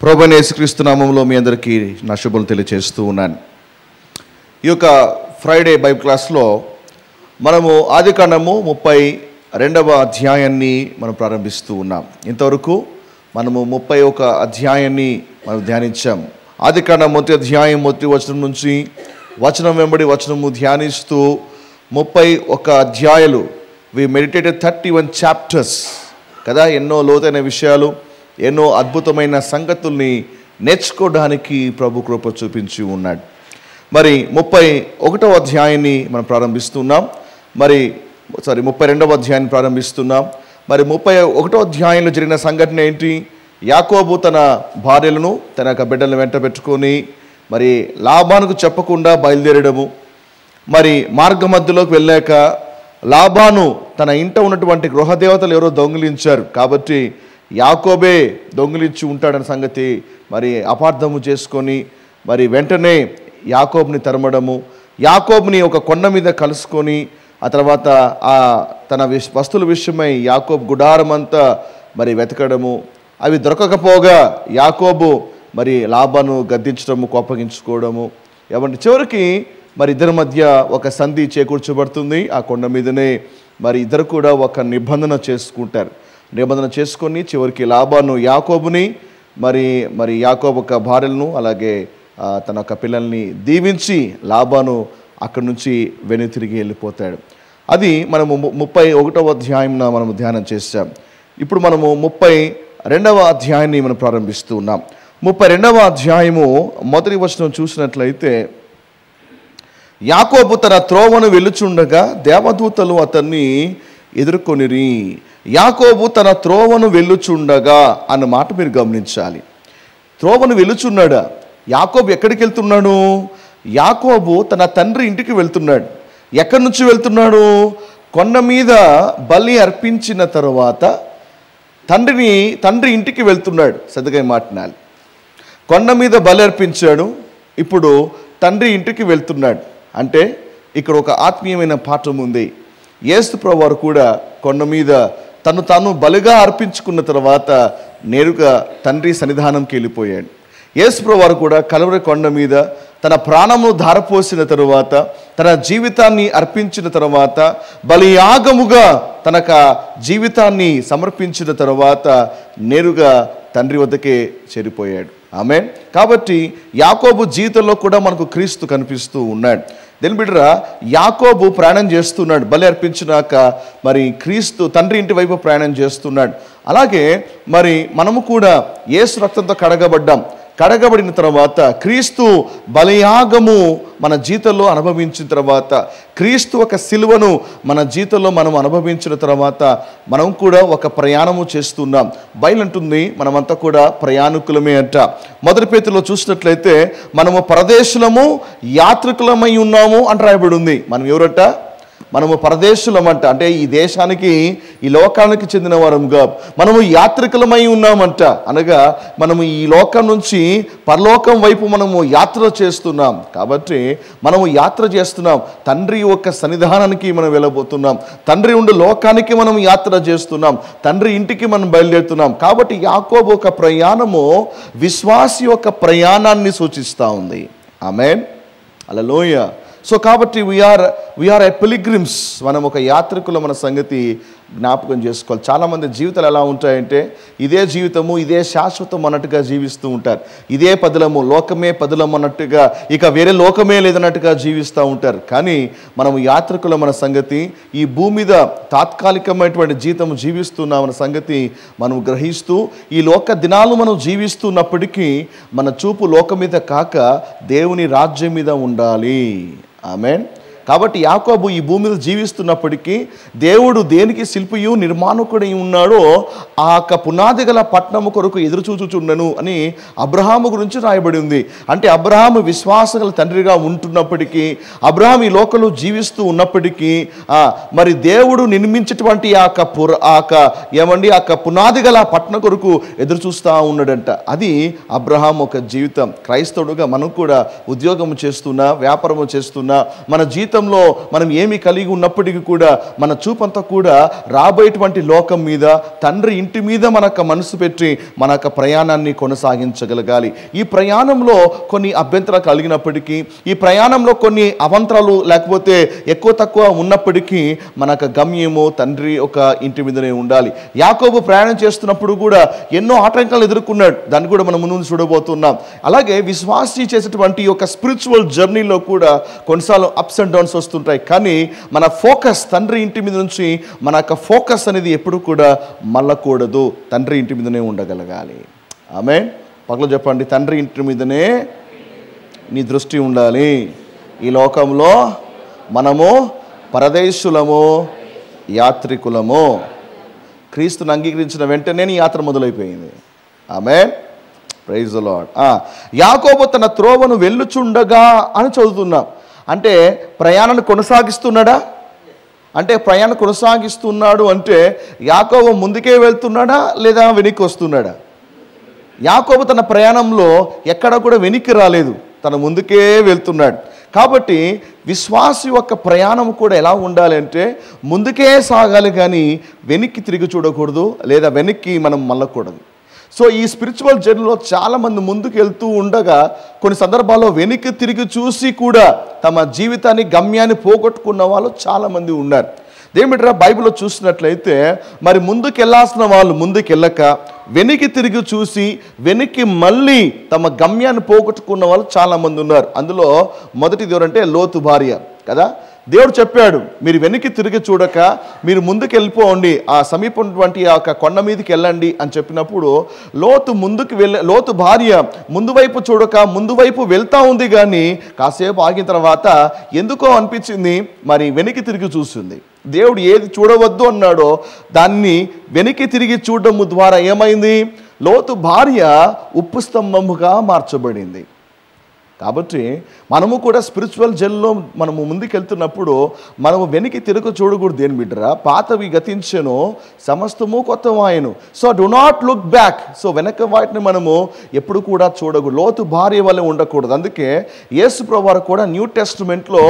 ప్రభువైన యేసుక్రీస్తు నామములో మీ అందరికీ నా శుభములు తెలియజేస్తూ ఉన్నాను. ఈ యొక్క ఫ్రైడే బైబిల్ క్లాస్లో మనము ఆదికాండము 32వ అధ్యాయాన్ని మనం ప్రారంభిస్తూ ఉన్నాం. ఇంతవరకు మనము 31 అధ్యాయాన్ని మనం ధ్యానించాం. ఆదికాండం 1వ అధ్యాయం 1వ వచనం నుంచి వచనం వెంబడి వచనము ధ్యానిస్తూ 31 అధ్యాయాలు వి మెడిటేటెడ్ 31 చాప్టర్స్ కదా. ఎన్నో లోతైన విషయాలు, ఎన్నో అద్భుతమైన సంగతుల్ని నేర్చుకోవడానికి ప్రభు కృప చూపించి ఉన్నాడు. మరి 31వ అధ్యాయాన్ని మనం ప్రారంభిస్తున్నాం. 32వ అధ్యాయాన్ని ప్రారంభిస్తున్నాం. మరి 31వ అధ్యాయంలో జరిగిన సంఘటన ఏంటి? యాకోబు తన భార్యలను, తన యొక్క బిడ్డలను వెంట పెట్టుకొని మరి లాబానుకు చెప్పకుండా బయలుదేరడము. మరి మార్గ మధ్యలోకి వెళ్ళాక లాబాను తన ఇంట ఉన్నటువంటి గృహదేవతలు ఎవరో దొంగిలించారు కాబట్టి యాకోబే దొంగిలించి ఉంటాడన్న సంగతి మరి అపార్థము చేసుకొని మరి వెంటనే యాకోబుని తరమడము, యాకోబుని ఒక కొండ మీద కలుసుకొని ఆ తర్వాత తన వస్తువుల విషయమై యాకోబు గుడారం అంతా మరి వెతకడము. అవి దొరకకపోగా యాకోబు మరి లాబాను గద్దించడము, కోపగించుకోవడము. ఏమంటే చివరికి మరి ఇద్దరి మధ్య ఒక సంధి చేకూర్చబడుతుంది. ఆ కొండ మీదనే మరి ఇద్దరు కూడా ఒక నిబంధన చేసుకుంటారు. నిబంధన చేసుకొని చివరికి లాబాను యాకోబుని మరి యాకోబు యొక్క భార్యలను అలాగే తన యొక్క పిల్లల్ని దీవించి లాబాను అక్కడి నుంచి వెనుతిరిగి వెళ్ళిపోతాడు. అది మనము 31వ అధ్యాయంన మనము ధ్యానం చేసాం. ఇప్పుడు మనము 32వ అధ్యాయాన్ని మనం ప్రారంభిస్తూ ఉన్నాం. 32వ అధ్యాయము మొదటి వచనం చూసినట్లయితే, యాకోబు తన త్రోవను వెళ్ళుచుండగా దేవదూతలు అతన్ని ఎదుర్కొనిరి. యాకోబు తన త్రోవను వెళ్ళుచుండగా అన్న మాట మీరు గమనించాలి. త్రోవను వెళ్ళుచున్నాడా? యాకోబు ఎక్కడికి వెళ్తున్నాడు? యాకోబు తన తండ్రి ఇంటికి వెళ్తున్నాడు. ఎక్కడి నుంచి వెళ్తున్నాడు? కొండ మీద బలి అర్పించిన తర్వాత తండ్రి ఇంటికి వెళ్తున్నాడు. సరిగ్గా మాట్లాడాలి. కొండ మీద బలి అర్పించాడు, ఇప్పుడు తండ్రి ఇంటికి వెళ్తున్నాడు. అంటే ఇక్కడ ఒక ఆత్మీయమైన పాఠం ఉంది. యేసు ప్రభువారు కూడా కొండ మీద తాను బలిగా అర్పించుకున్న తర్వాత నేరుగా తండ్రి సన్నిధానంకి వెళ్ళిపోయాడు. యేసు ప్రభువారు కూడా కలువరి కొండ మీద తన ప్రాణమును ధారపోసిన తరువాత, తన జీవితాన్ని అర్పించిన తర్వాత, బలియాగముగా తన జీవితాన్ని సమర్పించిన తర్వాత నేరుగా తండ్రి వద్దకే చేరిపోయాడు. ఆమేన్. కాబట్టి యాకోబు జీవితంలో కూడా మనకు క్రీస్తు కనిపిస్తూ ఉన్నాడు. దీని బిడ్డరా, యాకోబు ప్రయాణం చేస్తున్నాడు. బలి అర్పించినాక మరి క్రీస్తు తండ్రి ఇంటి వైపు ప్రయాణం చేస్తున్నాడు. అలాగే మరి మనము కూడా యేసు రక్తంతో కడగబడిన తర్వాత క్రీస్తు బలియాగము మన జీవితంలో అనుభవించిన తర్వాత, క్రీస్తు ఒక సిలువను మన జీవితంలో మనం అనుభవించిన తర్వాత మనం కూడా ఒక ప్రయాణము చేస్తున్నాం. బైబిల్ అంటుంది మనమంతా కూడా ప్రయాణికులమే అంట. మొదటి పేతురులో చూసినట్లయితే మనము పరదేశులము యాత్రికులమై ఉన్నాము అని రాయబడి ఉంది. మనం ఎవరంట? మనము పరదేశులమంట. అంటే ఈ దేశానికి, ఈ లోకానికి చెందిన వారముగా మనము యాత్రికులమై ఉన్నామంట. అనగా మనము ఈ లోకం నుంచి పరలోకం వైపు మనము యాత్ర చేస్తున్నాం. కాబట్టి మనము యాత్ర చేస్తున్నాం. తండ్రి యొక్క సన్నిధానానికి మనం వెళ్ళబోతున్నాం. తండ్రి ఉండే లోకానికి మనం యాత్ర చేస్తున్నాం. తండ్రి ఇంటికి మనం బయలుదేరుతున్నాం. కాబట్టి యాకోబు ఒక ప్రయాణము విశ్వాసి యొక్క ప్రయాణాన్ని సూచిస్తూ ఉంది. ఆమేన్. హల్లెలూయా. సో కాబట్టి వీఆర్ ఎ పిలిగ్రిమ్స్. మనం ఒక యాత్రికుల మన సంగతి జ్ఞాపకం చేసుకోవాలి. చాలామంది జీవితాలు ఎలా ఉంటాయంటే ఇదే జీవితము, ఇదే శాశ్వతం అన్నట్టుగా జీవిస్తూ ఉంటారు. ఇదే పదులము, లోకమే పదులం అన్నట్టుగా, ఇక వేరే లోకమే లేదన్నట్టుగా జీవిస్తూ ఉంటారు. కానీ మనము యాత్రికుల మన సంగతి, ఈ భూమి మీద తాత్కాలికమైనటువంటి జీవితం జీవిస్తున్నామన్న సంగతి మనం గ్రహిస్తూ ఈ లోక దినాలు మనం జీవిస్తున్నప్పటికీ మన చూపు లోకం మీద కాక దేవుని రాజ్యం మీద ఉండాలి. ఆమేన్. కాబట్టి యాకోబు ఈ భూమి మీద జీవిస్తున్నప్పటికీ దేవుడు దేనికి శిల్పియు నిర్మాణకుడై ఉన్నాడో ఆ యొక్క పునాది గల పట్టణము కొరకు ఎదురు చూచుచుండను అని అబ్రహాము గురించి రాయబడి ఉంది. అంటే అబ్రహాము విశ్వాసగల తండ్రిగా ఉంటున్నప్పటికీ, అబ్రహాం ఈ లోకంలో జీవిస్తూ ఉన్నప్పటికీ మరి దేవుడు నిర్మించేటువంటి ఆ యొక్క పునాది గల పట్టణం కొరకు ఎదురు చూస్తూ ఉన్నాడంట. అది అబ్రహాం ఒక జీవితం. క్రైస్తవుడుగా మనం కూడా ఉద్యోగం చేస్తున్నా, వ్యాపారము చేస్తున్నా, మన జీవితం జీవితంలో మనం ఏమి కలిగి ఉన్నప్పటికీ కూడా మన చూపంతా కూడా రాబోయేటువంటి లోకం మీద, తండ్రి ఇంటి మీద మనకు మనసు పెట్టి మన యొక్క ప్రయాణాన్ని కొనసాగించగలగాలి. ఈ ప్రయాణంలో కొన్ని అభ్యంతరాలు కలిగినప్పటికీ, ఈ ప్రయాణంలో కొన్ని అవంతరాలు లేకపోతే ఎక్కువ తక్కువ ఉన్నప్పటికీ మన యొక్క గమ్యము తండ్రి ఒక ఇంటి మీదనే ఉండాలి. యాకోబు ప్రయాణం చేస్తున్నప్పుడు కూడా ఎన్నో ఆటంకాలు ఎదుర్కొన్నాడు. దాన్ని కూడా మనం ముందు చూడబోతున్నాం. అలాగే విశ్వాసి చేసేటువంటి ఒక స్పిరిచువల్ జర్నీలో కూడా కొన్నిసార్లు అప్స్ అండ్ డౌన్స్ వస్తుంటాయి. కానీ మన ఫోకస్ తండ్రి ఇంటి మీద నుంచి మన యొక్క ఫోకస్ అనేది ఎప్పుడు కూడా మళ్ళకూడదు, తండ్రి ఇంటి మీదనే ఉండగలగాలి. ఆమేన్. పక్కన చెప్పండి, తండ్రి ఇంటి మీదనే నీ దృష్టి ఉండాలి. ఈ లోకంలో మనము పరదేశులము, యాత్రికులము. క్రీస్తుని అంగీకరించిన వెంటనే నీ యాత్ర మొదలైపోయింది. Amen. Praise the Lord. Yakobu తన త్రోవను వెళ్ళుచుండగా అని చదువుతున్నాం. అంటే ప్రయాణాన్ని కొనసాగిస్తున్నాడా? అంటే ప్రయాణం కొనసాగిస్తున్నాడు అంటే యాకోబు ముందుకే వెళ్తున్నాడా లేదా వెనక్కి వస్తున్నాడా? యాకోబు తన ప్రయాణంలో ఎక్కడ కూడా వెనక్కి రాలేదు, తన ముందుకే వెళ్తున్నాడు. కాబట్టి విశ్వాసి యొక్క ప్రయాణం కూడా ఎలా ఉండాలి అంటే ముందుకే సాగాలి, కానీ వెనక్కి తిరిగి చూడకూడదు, లేదా వెనక్కి మనం మళ్ళకూడదు. సో ఈ స్పిరిచువల్ జర్నీలో చాలామంది ముందుకు వెళ్తూ ఉండగా కొన్ని సందర్భాల్లో వెనక్కి తిరిగి చూసి కూడా తమ జీవితాన్ని, గమ్యాన్ని పోగొట్టుకున్న వాళ్ళు చాలామంది ఉన్నారు. దేమిట్రా బైబిల్లో చూసినట్లయితే మరి ముందుకు వెళ్ళాల్సిన వాళ్ళు ముందుకు వెళ్ళక వెనక్కి తిరిగి చూసి వెనక్కి మళ్ళీ తమ గమ్యాన్ని పోగొట్టుకున్న వాళ్ళు చాలామంది ఉన్నారు. అందులో మొదటిది ఎవరంటే లోతు భార్య కదా. దేవుడు చెప్పాడు, మీరు వెనక్కి తిరిగి చూడక మీరు ముందుకు వెళ్ళిపోండి, ఆ సమీపటువంటి ఆ యొక్క కొండ మీదకి వెళ్ళండి అని చెప్పినప్పుడు లోతు భార్య ముందు వైపు చూడక ముందు వైపు వెళ్తా ఉంది. కానీ కాసేపు ఆగిన తర్వాత ఎందుకో అనిపించింది, మరి వెనక్కి తిరిగి చూస్తుంది. దేవుడు ఏది చూడవద్దు అన్నాడో దాన్ని వెనక్కి తిరిగి చూడడం ద్వారా ఏమైంది, లోతు భార్య ఉప్పు స్తంభముగా మార్చబడింది. కాబట్టి మనము కూడా స్పిరిచువల్ జర్నీలో మనము ముందుకెళ్తున్నప్పుడు మనము వెనక్కి తిరుగు చూడకూడదు. దేని బిడ్డరా, పాతవి గతించెను, సమస్తము కొత్తవాయెను. So do not look back. So వెనక వాటిని మనము ఎప్పుడు కూడా చూడకూడదు, లోతు భార్య వల్ల ఉండకూడదు. అందుకే యేసు ప్రభువారు కూడా న్యూ టెస్టిమెంట్లో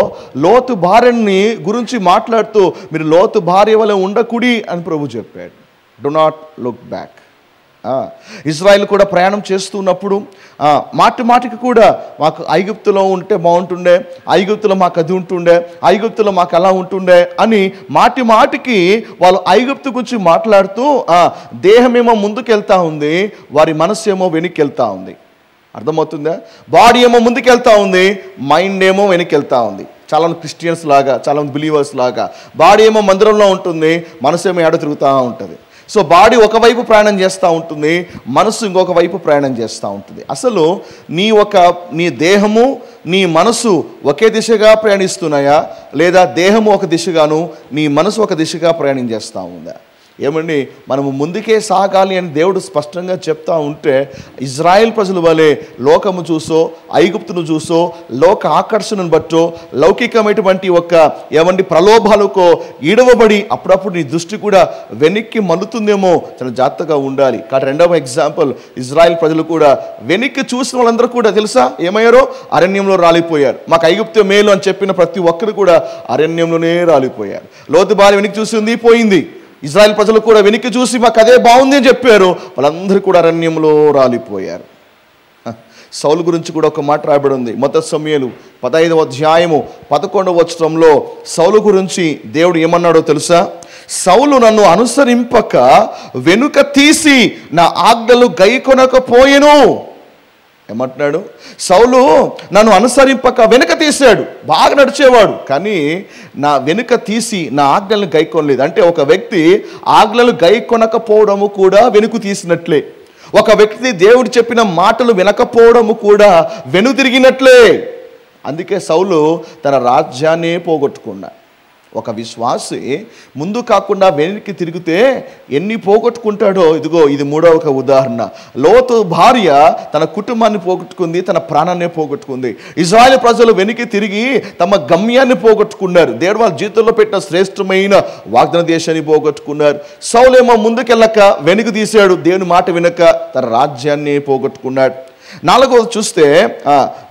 లోతు భార్యని గురించి మాట్లాడుతూ మీరు లోతు భార్య వల్ల ఉండకూడి అని ప్రభు చెప్పాడు. Do not look back. Israel కూడా ప్రయాణం చేస్తున్నప్పుడు మాటి మాటికి కూడా మాకు ఐగుప్తులో ఉంటే బాగుంటుండే, ఐగుప్తులో మాకు అది ఉంటుండే, ఐగుప్తులో మాకు అలా ఉంటుండే అని మాటి మాటికి వాళ్ళు ఐగుప్తు గురించి మాట్లాడుతూ దేహమేమో ముందుకు వెళ్తూ ఉంది, వారి మనస్సు ఏమో వెనక్కి వెళ్తూ ఉంది. అర్థమవుతుందా? బాడీ ఏమో ముందుకు వెళ్తూ ఉంది, మైండ్ ఏమో వెనక్కి వెళ్తూ ఉంది. చాలామంది క్రిస్టియన్స్ లాగా, చాలామంది బిలీవర్స్ లాగా బాడీ ఏమో మందిరంలో ఉంటుంది, మనసు ఏమో ఏడ తిరుగుతూ ఉంటుంది. సో బాడీ ఒకవైపు ప్రయాణం చేస్తూ ఉంటుంది, మనసు ఇంకొక వైపు ప్రయాణం చేస్తూ ఉంటుంది. అసలు నీ దేహము నీ మనసు ఒకే దిశగా ప్రయాణిస్తున్నాయా, లేదా దేహము ఒక దిశగాను నీ మనసు ఒక దిశగా ప్రయాణం చేస్తూ ఉందా? ఏమండి, మనము ముందుకే సాగాలి అని దేవుడు స్పష్టంగా చెప్తా ఉంటే ఇజ్రాయెల్ ప్రజల వలె లోకము చూసో, ఐగుప్తును చూసో, లోక ఆకర్షణను బట్టో, లౌకికమైనటువంటి ప్రలోభాలకో ఈడవబడి అప్పుడప్పుడు నీ దృష్టి కూడా వెనక్కి మల్లుతుందేమో, చాలా జాగ్రత్తగా ఉండాలి. కాబట్టి రెండవ ఎగ్జాంపుల్, ఇజ్రాయెల్ ప్రజలు కూడా వెనక్కి చూసిన వాళ్ళందరూ కూడా తెలుసా ఏమయ్యారో, అరణ్యంలో రాలిపోయారు. మాకు ఐగుప్తు మేలు అని చెప్పిన ప్రతి ఒక్కరు కూడా అరణ్యంలోనే రాలిపోయారు. లోతు భార్య వెనక్కి చూసింది, పోయింది. ఇజ్రాయెల్ ప్రజలు కూడా వెనక్కి చూసి మాకు అదే బాగుంది అని చెప్పారు, వాళ్ళందరూ కూడా అరణ్యంలో రాలిపోయారు. సౌలు గురించి కూడా ఒక మాట రాయబడి ఉంది. మొదటి సమూయేలు 15వ అధ్యాయము 11వ వచనంలో సౌలు గురించి దేవుడు ఏమన్నాడో తెలుసా? సౌలు నన్ను అనుసరింపక వెనుక తీసి నా ఆజ్ఞలు గైకొనకపోయెను. ఏమంటున్నాడు? సౌలు నన్ను అనుసరింపక వెనుక తీశాడు, బాగా నడిచేవాడు, కానీ నా వెనుక తీసి నా ఆజ్ఞలను గైకొనలేదు. అంటే ఒక వ్యక్తి ఆజ్ఞలు గైకొనకపోవడము కూడా వెనుక తీసినట్లే, ఒక వ్యక్తి దేవుడు చెప్పిన మాటలు వినకపోవడము కూడా వెనుతిరిగినట్లే. అందుకే సౌలు తన రాజ్యాన్నే పోగొట్టుకున్నాడు. ఒక విశ్వాసి ముందు కాకుండా వెనక్కి తిరిగితే ఎన్ని పోగొట్టుకుంటాడో, ఇదిగో ఇది మూడవ ఉదాహరణ. లోతు భార్య తన కుటుంబాన్ని పోగొట్టుకుంది, తన ప్రాణాన్ని పోగొట్టుకుంది. ఇజ్రాయెల్ ప్రజలు వెనక్కి తిరిగి తమ గమ్యాన్ని పోగొట్టుకున్నారు, దేవుడు వాళ్ళ జీవితంలో పెట్టిన శ్రేష్టమైన వాగ్దాన దేశాన్ని పోగొట్టుకున్నారు. సౌలేమో ముందుకెళ్ళక వెనుక తీశాడు, దేవుని మాట వినక తన రాజ్యాన్ని పోగొట్టుకున్నాడు. నాలుగవది చూస్తే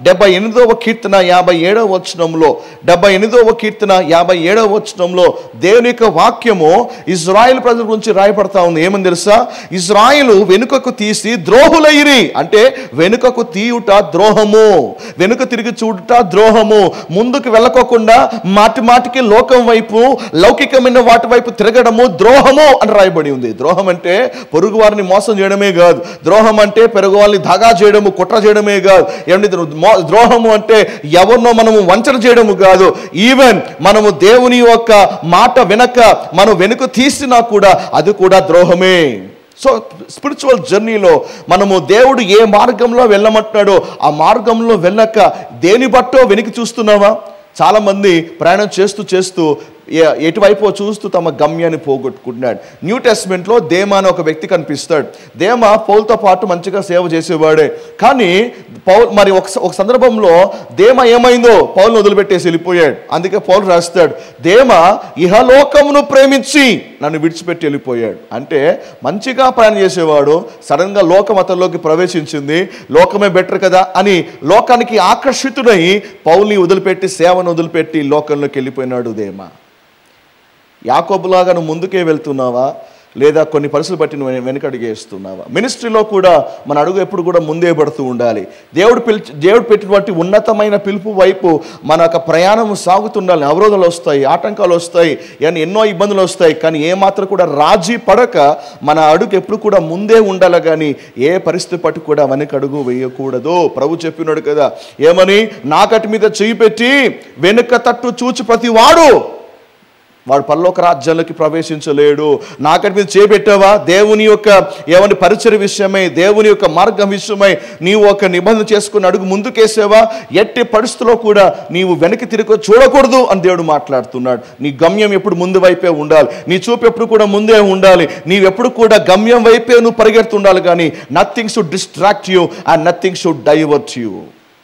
78వ కీర్తన 57వ వచనంలో 78వ కీర్తన 57వ వచనంలో దేవుని యొక్క వాక్యము ఇజ్రాయేల్ ప్రజల గురించి రాయబడతా ఉంది. ఏమని తెలుసా? ఇజ్రాయేలు వెనుకకు తీసి ద్రోహులైరి, అంటే వెనుకకు తీయుట ద్రోహము, వెనుక తిరిగి చూడుట ద్రోహము, ముందుకు వెళ్ళకోకుండా మాటి మాటికి లోకం వైపు లౌకికమైన వాటి వైపు తిరగడము ద్రోహము అని రాయబడి ఉంది. ద్రోహం అంటే పొరుగు వారిని మోసం చేయడమే కాదు, ద్రోహం అంటే పొరుగు వారిని దగా చేయడము కుట్ర చేయడమే కాదు, ఏమంటే ద్రోహము అంటే ఎవరినో మనము వంచన చేయడము కాదు, ఈవెన్ మనము దేవుని యొక్క మాట వెనక మనం వెనుక తీసినా కూడా అది కూడా ద్రోహమే. సో స్పిరిచువల్ జర్నీలో మనము దేవుడు ఏ మార్గంలో వెళ్ళమంటున్నాడో ఆ మార్గంలో వెళ్ళక దేని బట్టో వెనక్కి చూస్తున్నావా? చాలామంది ప్రయాణం చేస్తూ ఎటువైపు చూస్తూ తమ గమ్యాన్ని పోగొట్టుకుంటున్నాడు. న్యూ టెస్ట్మెంట్లో దేమా అని ఒక వ్యక్తి కనిపిస్తాడు. దేమా పౌలుతో పాటు మంచిగా సేవ చేసేవాడే, కానీ మరి ఒక సందర్భంలో దేమా ఏమైందో పౌలును వదిలిపెట్టేసి వెళ్ళిపోయాడు. అందుకే పౌలు రాస్తాడు, దేమా ఇహలోకమును ప్రేమించి నన్ను విడిచిపెట్టి వెళ్ళిపోయాడు. అంటే మంచిగా ప్రయాణం చేసేవాడు సడన్గా లోకం అతనిలోకి ప్రవేశించింది, లోకమే బెటర్ కదా అని లోకానికి ఆకర్షితుడై పౌల్ని వదిలిపెట్టి సేవను వదిలిపెట్టి లోకంలోకి వెళ్ళిపోయినాడు దేమా. యాకోబులాగా నువ్వు ముందుకే వెళ్తున్నావా, లేదా కొన్ని పరిస్థితులు బట్టి నువ్వు వెనకడిగేస్తున్నావా? మినిస్ట్రీలో కూడా మన అడుగు ఎప్పుడు కూడా ముందే పడుతూ ఉండాలి. దేవుడు పెట్టినటువంటి ఉన్నతమైన పిలుపు వైపు మన యొక్క ప్రయాణం సాగుతుండాలి. అవరోధాలు వస్తాయి, ఆటంకాలు వస్తాయి, ఎన్నో ఇబ్బందులు వస్తాయి, కానీ ఏమాత్రం కూడా రాజీ పడక మన అడుగు ఎప్పుడు కూడా ముందే ఉండాలి, కానీ ఏ పరిస్థితి పట్టు కూడా వెనకడుగు వేయకూడదు. ప్రభు చెప్పినాడు కదా, ఏమని? నాకటి మీద చేయి పెట్టి వెనుక తట్టు చూచి ప్రతి వాడు పరలోక రాజ్యాలకి ప్రవేశించలేడు. నాకటి మీద చేపెట్టావా? దేవుని యొక్క ఏమని పరిచర్య విషయమై, దేవుని యొక్క మార్గం విషయమై నీవు ఒక నిబంధన చేసుకుని అడుగు ముందుకేసావా? ఎట్టి పరిస్థితుల్లో కూడా నీవు వెనక్కి తిరిగి చూడకూడదు అని దేవుడు మాట్లాడుతున్నాడు. నీ గమ్యం ఎప్పుడు ముందు వైపే ఉండాలి, నీ చూపు ఎప్పుడు కూడా ముందే ఉండాలి, నీవెప్పుడు కూడా గమ్యం వైపే నువ్వు పరిగెడుతుండాలి, కానీ nothing should distract you and nothing should divert you.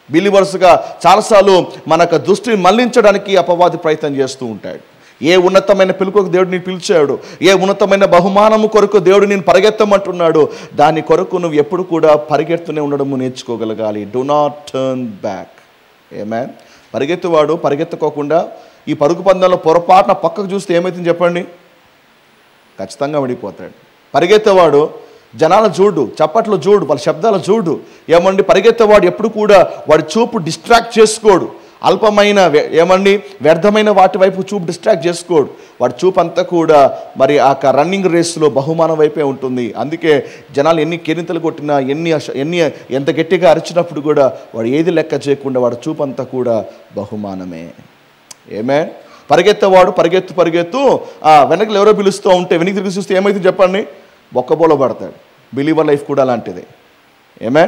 బిలీవర్స్గా చాలాసార్లు మనకు దృష్టిని మళ్లించడానికి అపవాది ప్రయత్నం చేస్తూ ఉంటాడు. ఏ ఉన్నతమైన పిలుపుకు దేవుడు నేను పిలిచాడు, ఏ ఉన్నతమైన బహుమానము కొరకు దేవుడు నేను పరిగెత్తమంటున్నాడు, దాని కొరకు నువ్వు ఎప్పుడు కూడా పరిగెడుతూనే ఉండడము నేర్చుకోగలగాలి. Do not turn back. Amen? పరిగెత్తువాడు పరిగెత్తుకోకుండా ఈ పరుగు పందాల్లో పొరపాటున పక్కకు చూస్తే ఏమవుతుంది చెప్పండి? ఖచ్చితంగా పడిపోతాడు. పరిగెత్తేవాడు జనాల చూడు, చప్పట్లు చూడు, వాళ్ళ శబ్దాలు చూడు, ఏమండి పరిగెత్తేవాడు ఎప్పుడు కూడా వాడి చూపు డిస్ట్రాక్ట్ చేసుకోడు, అల్పమైన వ్యర్థమైన వాటి వైపు చూపు డిస్ట్రాక్ట్ చేసుకోడు, వాడి చూపు అంతా కూడా మరి ఆ రన్నింగ్ రేస్లో బహుమానం వైపే ఉంటుంది. అందుకే జనాలు ఎన్ని కేరింతలు కొట్టినా ఎంత గట్టిగా అరిచినప్పుడు కూడా వాడు ఏది లెక్క చేయకుండా వాడి చూపు అంతా కూడా బహుమానమే. ఏమే? పరిగెత్తేవాడు పరిగెత్తు వెనకలు ఎవరో పిలుస్తూ ఉంటే వెనక్కి తిరిగి చూస్తే ఏమైతే చెప్పండి? బొక్కబోలో పడతాడు. బిలీవర్ లైఫ్ కూడా అలాంటిదే. ఏమే?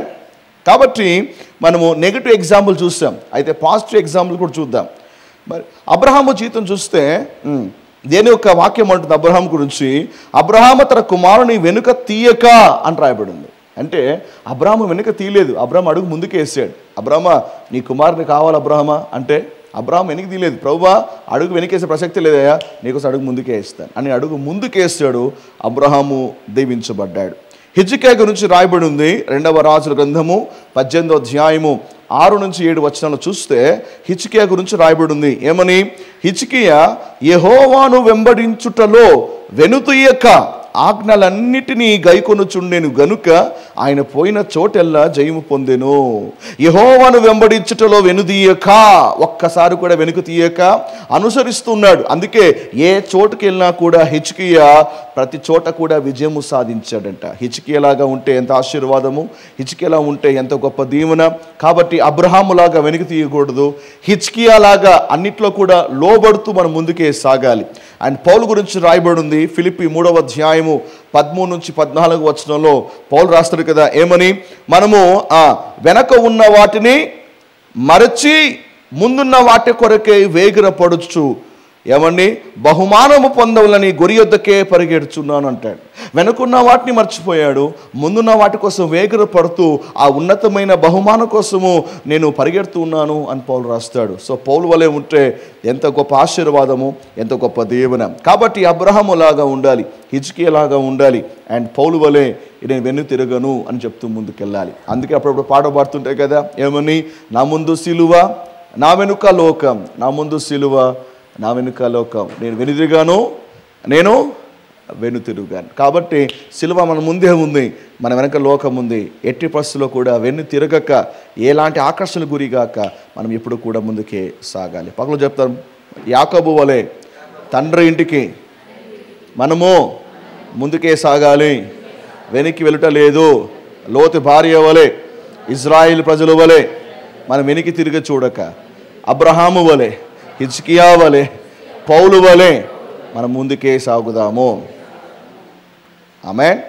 కాబట్టి మనము నెగిటివ్ ఎగ్జాంపుల్ చూసాం, అయితే పాజిటివ్ ఎగ్జాంపుల్ కూడా చూద్దాం. మరి అబ్రహాము జీవితం చూస్తే దేని యొక్క వాక్యం అంటుంది అబ్రహాం గురించి? అబ్రహాము తన కుమారుని వెనుక తీయక అని రాయబడింది. అంటే అబ్రహాము వెనుక తీయలేదు, అబ్రహాం అడుగు ముందుకు వేసాడు. అబ్రహమా నీ కుమారుని కావాలి అబ్రహమా అంటే అబ్రహాం వెనక్కి తీయలేదు. ప్రభువా అడుగు వెనకేసే ప్రసక్తి లేదయా, నీకోసం అడుగు ముందుకే వేస్తాను అని అడుగు ముందుకేస్తాడు. అబ్రహాము దీవించబడ్డాడు. హిజ్కియా గురించి రాయబడి ఉంది 2వ రాజుల గ్రంథము 18వ అధ్యాయము 6 నుంచి 7 వచనాలు చూస్తే హిజ్కియా గురించి రాయబడి ఉంది. ఏమని? హిజ్కియా యెహోవాను వెంబడించుటలో వెనుతీయక ఆజ్ఞలన్నిటినీ గైకొనుచుండెను గనుక ఆయన పోయిన చోటెల్లా జయము పొందెను. యెహోవాను వెంబడించుటలో వెనుదీయక, ఒక్కసారి కూడా వెనుక తీయక అనుసరిస్తున్నాడు. అందుకే ఏ చోటుకి వెళ్ళినా కూడా హిజ్కియా ప్రతి చోట కూడా విజయము సాధించాడంట. హిజ్కియాలాగా ఉంటే ఎంత ఆశీర్వాదము, హిజ్కియాలా ఉంటే ఎంత గొప్ప దీవెన. కాబట్టి అబ్రహాములాగా వెనుక తీయకూడదు, హిజ్కియాలాగా అన్నిట్లో కూడా లోబడుతూ మనం ముందుకే సాగాలి. అండ్ పౌలు గురించి రాయబడి ఉంది ఫిలిప్పీ 3వ అధ్యాయము 13 నుంచి 14 వచనంలో పౌలు రాస్తాడు కదా, ఏమని? మనము వెనక ఉన్న వాటిని మరచి ముందున్న వాటి కొరకే వేగిరపడుచు ఏమండి బహుమానము పొందవలని గురి యొద్దకే పరిగెడుచున్నాను అంటాడు. వెనుకున్న వాటిని మర్చిపోయాడు, ముందున్న వాటి కోసం వేగిరపడుతూ ఆ ఉన్నతమైన బహుమానం కోసము నేను పరిగెడుతూ ఉన్నాను అని పౌలు రాస్తాడు. సో పౌలు వలె ఉంటే ఎంత గొప్ప ఆశీర్వాదము, ఎంత గొప్ప దీవెన. కాబట్టి అబ్రహాములాగా ఉండాలి, హిజ్కియాలాగా ఉండాలి, అండ్ పౌలు వలె నేను వెన్ను తిరగను అని చెప్తూ ముందుకెళ్ళాలి. అందుకే అప్పుడప్పుడు పాట పాడుతుంటాయి కదా, ఏమని, నా ముందు సిలువ నా వెనుక లోకం, నా ముందు సిలువ నా వెనుక లోకం, నేను వెనుదిరిగాను నేను వెనుతిరుగాను. కాబట్టి సిలువ మన ముందే ఉంది, మన వెనక లోకం ఉంది. ఎట్టి పరిస్థితుల్లో కూడా వెన్ను తిరగక, ఎలాంటి ఆకర్షణకు గురిగాక మనం ఎప్పుడు కూడా ముందుకే సాగాలి. పక్కన చెప్తాం, యాకోబు వలె తండ్రి ఇంటికి మనము ముందుకే సాగాలి, వెనక్కి వెళ్ళటం లేదు. లోతు భార్య వలె, ఇజ్రాయిల్ ప్రజల వలె మనం వెనక్కి తిరిగి చూడక, అబ్రహాము వలె, హిజ్కియా వలె, పౌలు వలె మనం ముందుకే సాగుదాము. ఆమేన్.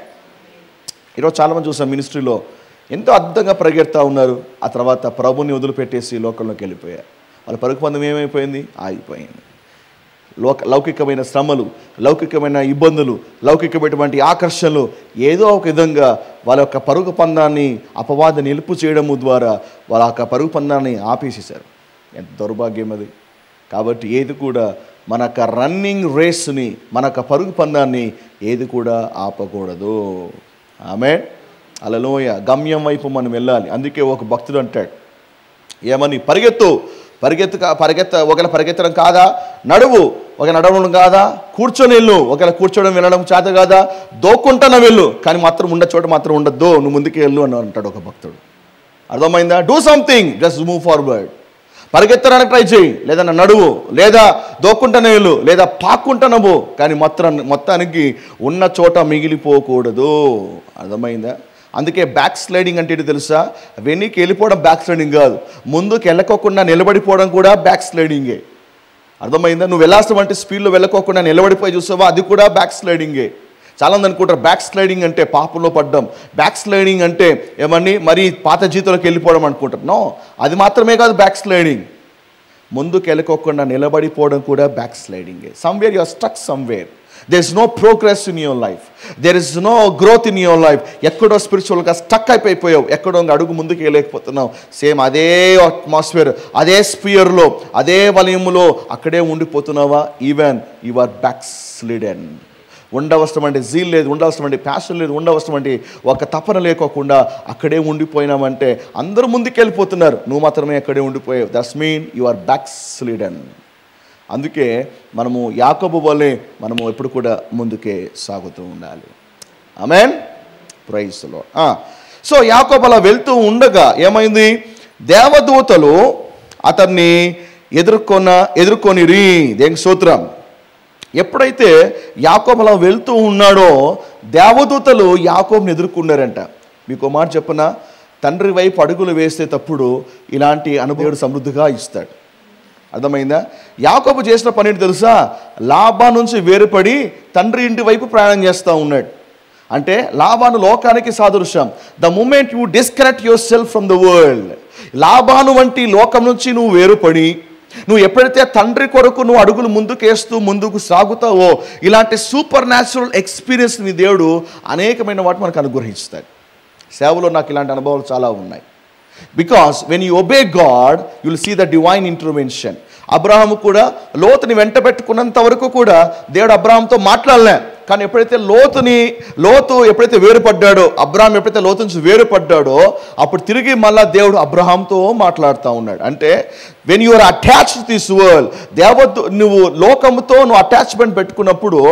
ఈరోజు చాలామంది చూసాం మినిస్ట్రీలో ఎంతో అద్భుతంగా పరిగెడతా ఉన్నారు, ఆ తర్వాత ప్రభుని వదిలిపెట్టేసి లోకంలోకి వెళ్ళిపోయారు. వాళ్ళ పరుగు పందెం ఏమైపోయింది? ఆగిపోయింది. లౌకికమైన శ్రమలు, లౌకికమైన ఇబ్బందులు, లౌకికమైనటువంటి ఆకర్షణలు ఏదో ఒక విధంగా వాళ్ళ యొక్క పరుగు పందాన్ని అపవాద నిలుపు చేయడము ద్వారా వాళ్ళ యొక్క పరుగు పందాన్ని ఆపేసేశారు. ఎంత దౌర్భాగ్యం అది. కాబట్టి ఏది కూడా మన యొక్క రన్నింగ్ రేస్ని, మన యొక్క పరుగు పందాన్ని ఏది కూడా ఆపకూడదు. ఆమేన్. హల్లెలూయా. గమ్యం వైపు మనం వెళ్ళాలి. అందుకే ఒక భక్తుడు అంటాడు, ఏమని, ఒకవేళ పరిగెత్తడం కాదా నడువు, ఒక నడవడం కాదా కూర్చొని వెళ్ళు, ఒకవేళ కూర్చోవడం వెళ్ళడం చేత కాదా దోక్కుంటాను వెళ్ళు, కానీ మాత్రం ఉన్న చోట మాత్రం ఉండద్దు, నువ్వు ముందుకు వెళ్ళు అని అంటాడు ఒక భక్తుడు. అర్థమైందా? Do something, just move forward. పరిగెత్తడానికి ట్రై చేయి, లేదా నడువు, లేదా దోక్కుంటానే వెళ్ళు, లేదా పాక్కుంటానవు, కానీ మొత్తానికి ఉన్న చోట మిగిలిపోకూడదు. అర్థమైందా? అందుకే బ్యాక్ స్లైడింగ్ అంటే ఏంటి తెలుసా? వెనక్కి వెళ్ళిపోవడం బ్యాక్ స్లైడింగ్ కాదు, ముందుకు వెళ్ళకోకుండా నిలబడిపోవడం కూడా బ్యాక్ స్లైడింగే. అర్థమైందా? నువ్వు వెళ్ళాల్సినటువంటి స్పీడ్లో వెళ్ళకోకుండా నిలబడిపోయి చూసావా, అది కూడా బ్యాక్ స్లైడింగే. చాలామంది అనుకుంటారు బ్యాక్ స్లైడింగ్ అంటే పాపంలో పడ్డం, బ్యాక్ స్లైడింగ్ అంటే ఏమని మరి పాత జీవితంలోకి వెళ్ళిపోవడం అనుకుంటారు. నో, అది మాత్రమే కాదు బ్యాక్ స్లైడింగ్. ముందుకు వెళ్ళకోకుండా నిలబడిపోవడం కూడా బ్యాక్ స్లైడింగే. Somewhere you are stuck somewhere. there is no progress in your life, there is no growth in your life. ఎక్కడో స్పిరిచువల్గా స్టక్ అయిపోయావు, ఎక్కడో అడుగు ముందుకు వెళ్ళలేకపోతున్నావు. సేమ్ అదే అట్మాస్ఫియర్, అదే స్పియర్లో, అదే వలయములో అక్కడే ఉండిపోతున్నావా? Even you are back slidden. ఉండవలసినటువంటి జీల్ లేదు, ఉండవలసినటువంటి ప్యాషన్ లేదు, ఉండవలసినటువంటి ఒక తపన లేకోకుండా అక్కడే ఉండిపోయినామంటే అందరూ ముందుకు వెళ్ళిపోతున్నారు, నువ్వు మాత్రమే అక్కడే ఉండిపోయావు. That's mean you are back slidden. అందుకే మనము యాకోబు వలె మనము ఎప్పుడు కూడా ముందుకే సాగుతూ ఉండాలి. Amen. Praise the Lord. So Yakobu అలా వెళ్తూ ఉండగా ఏమైంది? దేవదూతలు అతన్ని ఎదుర్కొనిరి. దేనికి స్తోత్రం. ఎప్పుడైతే యాకోబు అలా వెళ్తూ ఉన్నాడో దేవదూతలు యాకోబుని ఎదుర్కొన్నారంట. మీకు మాట చెప్పనా, తండ్రి వైపు అడుగులు వేసేటప్పుడు ఇలాంటి అనుభవం సమృద్ధిగా ఇస్తాడు. అర్థమైందా? యాకోబు చేసిన పని ఏంటి తెలుసా? లాభా నుంచి వేరుపడి తండ్రి ఇంటి వైపు ప్రయాణం చేస్తూ ఉన్నాడు. అంటే లాభాను లోకానికి సాదృశ్యం. The moment you disconnect yourself from the world, లాభాను వంటి లోకం నుంచి నువ్వు వేరుపడి నువ్వు ఎప్పుడైతే తండ్రి కొరకు నువ్వు అడుగులు ముందుకేస్తూ ముందుకు సాగుతావో ఇలాంటి సూపర్ న్యాచురల్ ఎక్స్పీరియన్స్ నీ దేవుడు అనేకమైన వాటి మనకు అనుగ్రహిస్తాడు. సేవలో నాకు ఇలాంటి అనుభవాలు చాలా ఉన్నాయి. Because when you obey God you will see the divine intervention. అబ్రహాము కూడా లోతుని వెంట పెట్టుకున్నంత వరకు కూడా దేవుడు అబ్రహాంతో మాట్లాడలే. కానీ ఎప్పుడైతే లోతు ఎప్పుడైతే వేరుపడ్డాడో, అబ్రహాం ఎప్పుడైతే లోతు నుంచి వేరుపడ్డాడో అప్పుడు తిరిగి మళ్ళా దేవుడు అబ్రహాంతో మాట్లాడుతూ ఉన్నాడు. అంటే when you are attached to this world, నువ్వు లోకముతో నువ్వు అటాచ్మెంట్ పెట్టుకున్నప్పుడు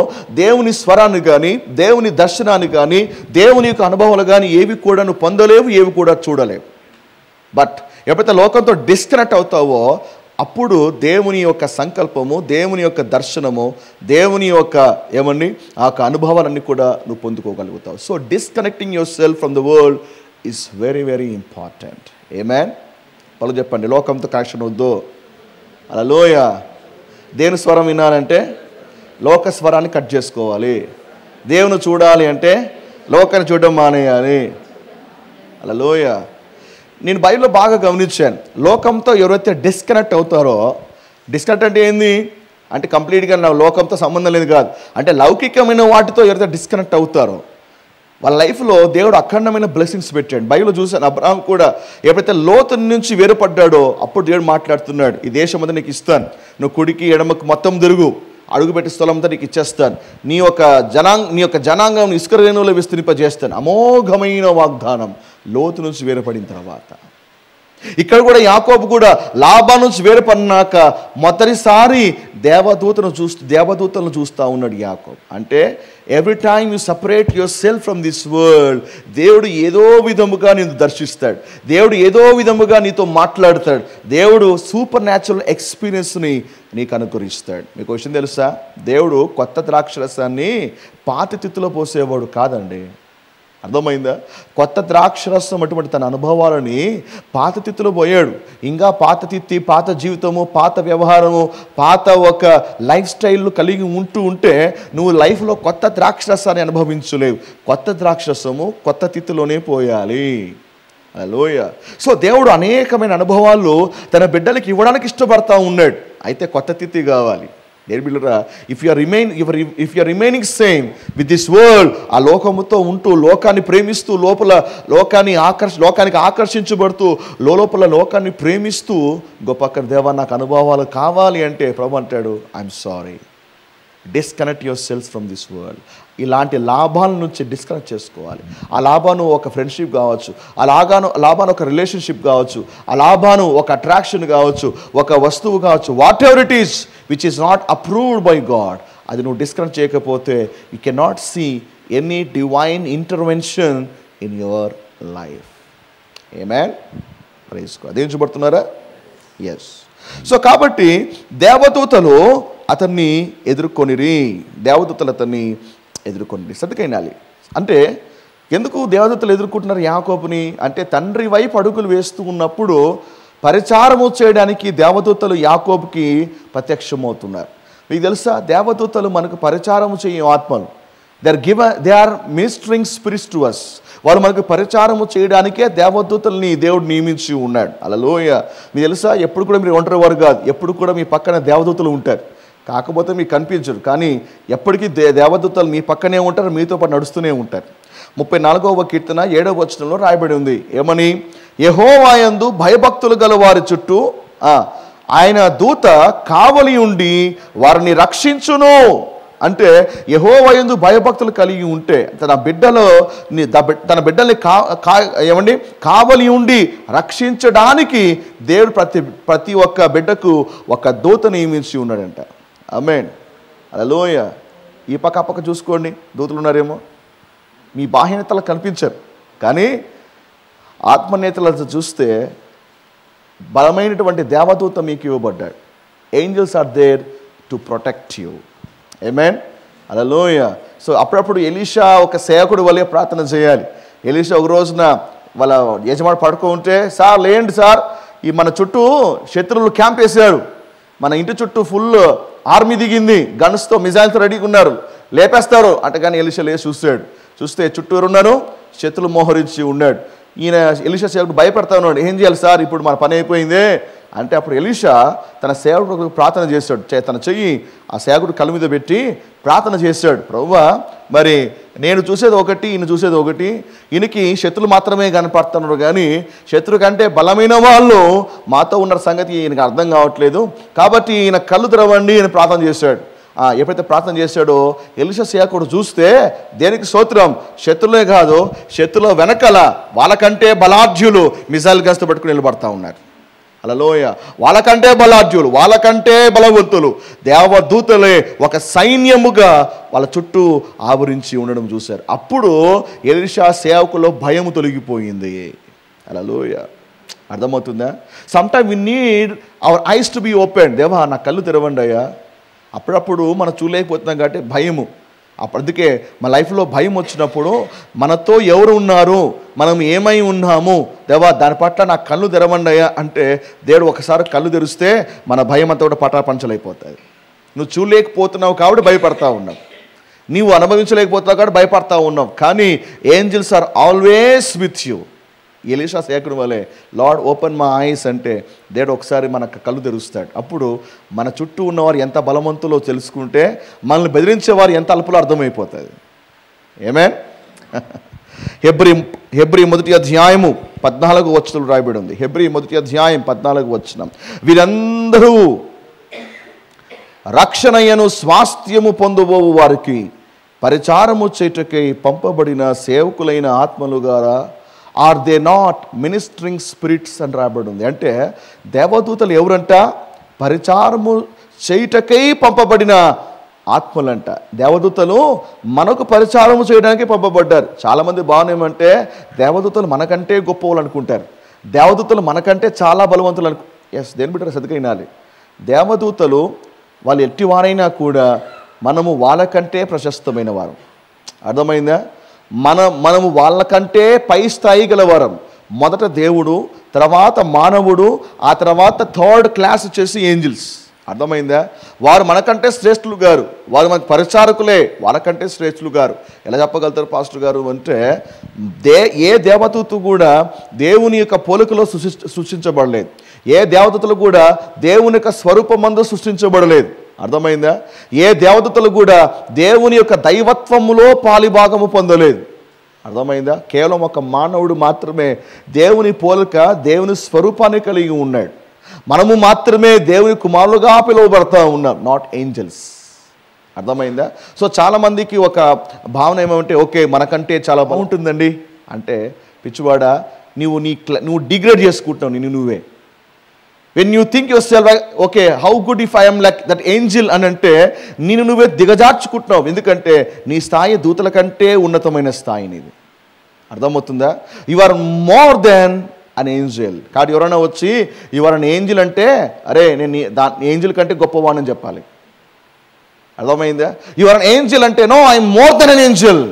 దేవుని స్వరాన్ని కానీ, దేవుని దర్శనాన్ని కానీ, దేవుని యొక్క అనుభవాలు కానీ ఏవి కూడా నువ్వు పొందలేవు, ఏవి కూడా చూడలేవు. బట్ ఎప్పుడైతే లోకంతో డిస్కనెక్ట్ అవుతావో అప్పుడు దేవుని యొక్క సంకల్పము, దేవుని యొక్క దర్శనము, దేవుని యొక్క ఆ యొక్క అనుభవాలన్నీ కూడా నువ్వు పొందుకోగలుగుతావు. So disconnecting yourself from the world is very very important. Amen. వాళ్ళు చెప్పండి, లోకంతో కనెక్షన్ వద్దు. హల్లెలూయా. దేవుని స్వరం వినాలంటే లోక స్వరాన్ని కట్ చేసుకోవాలి. దేవుని చూడాలి అంటే లోకాన్ని చూడడం మానేయాలి. హల్లెలూయా. నేను బైబిల్లో బాగా గమనించాను, లోకంతో ఎవరైతే డిస్కనెక్ట్ అవుతారో, డిస్కనెక్ట్ అంటే ఏంది అంటే కంప్లీట్గా నా లోకంతో సంబంధం లేదు కాదు, అంటే లౌకికమైన వాటితో ఎవరైతే డిస్కనెక్ట్ అవుతారో వాళ్ళ లైఫ్లో దేవుడు అఖండమైన బ్లెస్సింగ్స్ పెట్టాడు. బైబిల్లో చూశాను, అబ్రహాం కూడా ఎప్పుడైతే లోతు నుంచి వేరుపడ్డాడో అప్పుడు దేవుడు మాట్లాడుతున్నాడు, ఈ దేశం అంతా నీకు ఇస్తాను, నువ్వు కుడికి ఎడమకు మొత్తం తిరుగు, అడుగుపెట్టి స్థలం అంతా నీకు ఇచ్చేస్తాను, నీ యొక్క జనాంగం ఇసుక రేణువులో విస్తరింపజేస్తాను. అమోఘమైన వాగ్దానం లోతు నుంచి వేరుపడిన తర్వాత. ఇక్కడ యాకోబు కూడా లాభా నుంచి వేరుపడినాక మొదటిసారి దేవదూతలను చూస్తూ ఉన్నాడు యాకోబు. అంటే every time you separate your self from this world, దేవుడు ఏదో విధముగా నిన్ను దర్శిస్తాడు, దేవుడు ఏదో విధముగా నీతో మాట్లాడతాడు, దేవుడు సూపర్ న్యాచురల్ ఎక్స్పీరియన్స్ని నీకు అనుకరిస్తాడు. మీకు విషయం తెలుసా, దేవుడు కొత్త ద్రాక్షరసాన్ని పాత తిత్తులో పోసేవాడు కాదండి. అర్థమైందా? కొత్త ద్రాక్షరసం అటువంటి తన అనుభవాలని పాత తిత్తులో పోయాడు. ఇంకా పాత తిత్తి, పాత జీవితము, పాత వ్యవహారము, పాత ఒక లైఫ్ స్టైల్ కలిగి ఉంటే నువ్వు లైఫ్లో కొత్త ద్రాక్షరసాన్ని అనుభవించలేవు. కొత్త ద్రాక్షరసము కొత్త తిత్తులోనే పోయాలి. హల్లెలూయా. సో దేవుడు అనేకమైన అనుభవాలు తన బిడ్డలకి ఇవ్వడానికి ఇష్టపడతా ఉన్నాడు. అయితే కొత్త తిత్తి కావాలి. నేర్పిల్లరా, if you are remaining same with this world, ఆ లోకముతో ఉంటూ లోకాన్ని ప్రేమిస్తూ లోకానికి ఆకర్షించబడుతూ లోపల లోకాన్ని ప్రేమిస్తూ గొప్ప దేవా నాకు అనుభవాలు కావాలి అంటే ప్రభు అంటాడు, I'm sorry, disconnect yourself from this world. ఇలాంటి లాభాల నుంచి డిస్కనెక్ట్ చేసుకోవాలి. ఆ లాభాను ఒక ఫ్రెండ్షిప్ కావచ్చు, ఆ లాభాను ఒక రిలేషన్షిప్ కావచ్చు, ఆ లాభాను ఒక అట్రాక్షన్ కావచ్చు, ఒక వస్తువు కావచ్చు, whatever it is which is not approved by God, అది నువ్వు డిస్కనెక్ట్ చేయకపోతే you can not see any divine intervention in your life. Amen. Praise God. అదేం చూపడుతున్నారా? ఎస్. సో కాబట్టి దేవదూతలు అతన్ని ఎదుర్కొనిరి. సద్దుకైనాలి అంటే ఎందుకు దేవదూతలు ఎదుర్కొంటున్నారు యాకోబుని అంటే, తండ్రి వైపు అడుగులు వేస్తూ ఉన్నప్పుడు పరిచారము చేయడానికి దేవదూతలు యాకోబుకి ప్రత్యక్షమవుతున్నారు. మీకు తెలుసా, దేవదూతలు మనకు పరిచారము చేయ ఆత్మలు. They are ministering spirits to us. వాళ్ళు మనకు పరిచారము చేయడానికే దేవదూతల్ని దేవుడు నియమించి ఉన్నాడు. హల్లెలూయా. మీకు తెలుసా, ఎప్పుడు కూడా మీరు ఒంటరి వారు కాదు, ఎప్పుడు కూడా మీ పక్కన దేవదూతలు ఉంటారు. కాకపోతే మీకు కనిపించరు, కానీ ఎప్పటికీ దేవదూతలు మీ పక్కనే ఉంటారు, మీతో పాటు నడుస్తూనే ఉంటారు. 34వ కీర్తన 7వ వచనంలో రాయబడి ఉంది. ఏమని? యెహోవా యందు భయభక్తులు గల వారి చుట్టూ ఆయన దూత కావలి ఉండి వారిని రక్షించును. అంటే యెహోవా యందు భయభక్తులు కలిగి ఉంటే తన బిడ్డల్ని కావలి ఉండి రక్షించడానికి దేవుడు ప్రతి ఒక్క బిడ్డకు ఒక దూత నియమించి ఉన్నాడంట. ఆమేన్. హల్లెలూయా. ఈ పక్క చూసుకోండి, దూతలు ఉన్నారేమో. మీ బాహ్యనేతలు కనిపించరు, కానీ ఆత్మనేతలను చూస్తే బలమైనటువంటి దేవదూత మీకు ఇవ్వబడ్డాడు. Angels are there to protect you. Amen. Hallelujah. So అప్పుడప్పుడు ఎలీషా ఒక సేవకుడు వలె ప్రార్థన చేయాలి. ఎలీషా ఒక రోజున వాళ్ళ యజమాని పడుకుంటే, సార్ లేండి సార్, ఈ మన చుట్టూ శత్రువులు క్యాంప్ వేశారు, మన ఇంటి చుట్టూ ఫుల్ ఆర్మీ దిగింది, గన్స్తో మిజైల్తో రెడీగా ఉన్నారు, లేపేస్తారు అంటే. కానీ ఎలీషా లేచి చూస్తే చుట్టూరు ఉన్నాను, శత్రులు మోహరించి ఉన్నాడు. ఈయన ఎలీషా సేవకుడు భయపడతా ఉన్నాడు. ఏం చేయాలి సార్, ఇప్పుడు మన పని అయిపోయిందే అంటే. అప్పుడు ఎలీషా తన సేవకుడు ప్రార్థన చేశాడు. తన చెయ్యి ఆ సేవకుడు కళ్ళ మీద పెట్టి ప్రార్థన చేశాడు. ప్రభువా, మరి నేను చూసేది ఒకటి, ఈయన చూసేది ఒకటి, ఈయనకి శత్రులు మాత్రమే కనపడుతున్నారు, కానీ శత్రు కంటే బలమైన వాళ్ళు మాతో ఉన్న సంగతి ఈయనకు అర్థం కావట్లేదు, కాబట్టి ఈయన కళ్ళు తెరవండి అని ప్రార్థన చేశాడు. ఎప్పుడైతే ప్రార్థన చేశాడో ఎలీషా సేవకుడు చూస్తే, దేనికి స్తోత్రం, శత్రులే కాదు, శత్రుల వెనకల వాళ్ళకంటే బలాఢ్యులు మిజైల్ గస్తు పట్టుకుని నిలబడతా ఉన్నారు. హల్లెలూయా. వాళ్ళకంటే బలాఢ్యులు, వాళ్ళకంటే బలవంతులు దేవదూతలే ఒక సైన్యముగా వాళ్ళ చుట్టూ ఆవరించి ఉండడం చూశారు. అప్పుడు ఎలీషా సేవకులో భయం తొలగిపోయింది. హల్లెలూయా. అర్థమవుతుందా? Sometime we need our eyes to be open. దేవా నా కళ్ళు తెరవండి అయ్యా. అప్పుడప్పుడు మనం చూడలేకపోతున్నాం కాబట్టి భయము. అందుకే మన లైఫ్లో భయం వచ్చినప్పుడు మనతో ఎవరు ఉన్నారు, మనం ఏమై ఉన్నాము, దేవా దాని పట్ల నా కళ్ళు తెరవండియా అంటే దేవుడు ఒకసారి కళ్ళు తెరిస్తే మన భయం అంతా కూడా పటాపంచలైపోతుంది. నువ్వు చూడలేకపోతున్నావు కాబట్టి భయపడతా ఉన్నావు, నీవు అనుభవించలేకపోతున్నావు కాబట్టి భయపడతా ఉన్నావు, కానీ angels are always with you. Elisha సేవకుడు వలె లార్డ్ ఓపెన్ మై ఐస్ అంటే దేవుడు ఒకసారి మనకు కళ్ళు తెరుస్తాడు. అప్పుడు మన చుట్టూ ఉన్నవారు ఎంత బలవంతులో తెలుసుకుంటే మనల్ని బెదిరించేవారు ఎంత అల్పులో అర్థమైపోతుంది. ఆమేన్. హెబ్రీ 1వ అధ్యాయము 14వ వచనం రాయబడి ఉంది. హెబ్రీ 1వ అధ్యాయం 14వ వచనం. వీరందరూ రక్షణయను స్వాస్థ్యము పొందబోవు వారికి పరిచారము చేయుటకై పంపబడిన సేవకులైన ఆత్మలుగారా are they not ministering spirits అని రాబడి ఉంది. అంటే దేవదూతలు ఎవరంట? పరిచారము చేయుటకై పంపబడిన ఆత్మలంట. దేవదూతలు మనకు పరిచారము చేయడానికి పంపబడ్డారు. చాలామంది భావనేమంటే దేవదూతలు మనకంటే గొప్ప వాళ్ళు అనుకుంటారు, దేవదూతలు మనకంటే చాలా బలవంతులు ఎస్, దేని బిడ్డ సతికైనాలి. దేవదూతలు వాళ్ళు ఎట్టివారైనా కూడా మనము వాళ్ళకంటే ప్రశస్తమైన వారు. అర్థమైందా? మనము వాళ్ళకంటే పై స్థాయి గలవారం. మొదట దేవుడు, తర్వాత మానవుడు, ఆ తర్వాత థర్డ్ క్లాస్ వచ్చేసి ఏంజిల్స్. అర్థమైందా? వారు మనకంటే శ్రేష్ఠులు గారు, వారు మనకు పరిచారకులే, వాళ్ళకంటే శ్రేష్ఠులు గారు. ఎలా చెప్పగలుగుతారు పాస్టర్ గారు అంటే ఏ దేవదూత కూడా దేవుని యొక్క పోలికలో సృష్టించబడలేదు. ఏ దేవదూతలు కూడా దేవుని యొక్క స్వరూపమందు సృష్టించబడలేదు. అర్థమైందా? ఏ దేవదూతలు కూడా దేవుని యొక్క దైవత్వములో పాలిభాగము పొందలేదు. అర్థమైందా? కేవలం ఒక మానవుడు మాత్రమే దేవుని పోలిక, దేవుని స్వరూపాన్ని కలిగి ఉన్నాడు. మనము మాత్రమే దేవుని కుమారులుగా పిలువబడతా ఉన్నాం, నాట్ ఏంజల్స్. అర్థమైందా? సో చాలామందికి ఒక భావన ఏమంటే ఓకే మనకంటే చాలా బాగుంటుందండి అంటే, పిచ్చివాడా, నువ్వు డిగ్రేడ్ చేసుకుంటున్నావు నిన్ను నువ్వే. When you think your self okay how good if I'm like that angel అని అంటే నిన్ను నువ్వే దిగజార్చుకుంటున్నావు. ఎందుకంటే నీ స్థాయి దూతల కంటే ఉన్నతమైన స్థాయి నీది. అర్థమవుతుందా? You are more than an angel. కాబట్టి ఎవరైనా వచ్చి యు ఆర్ అన్ ఏంజిల్ అంటే అరే నేను ఏంజిల్ కంటే గొప్పవాడిని చెప్పాలి. అర్థమైందా? యు ఆర్ అన్ ఏంజిల్ అంటే no, I'm more than an angel,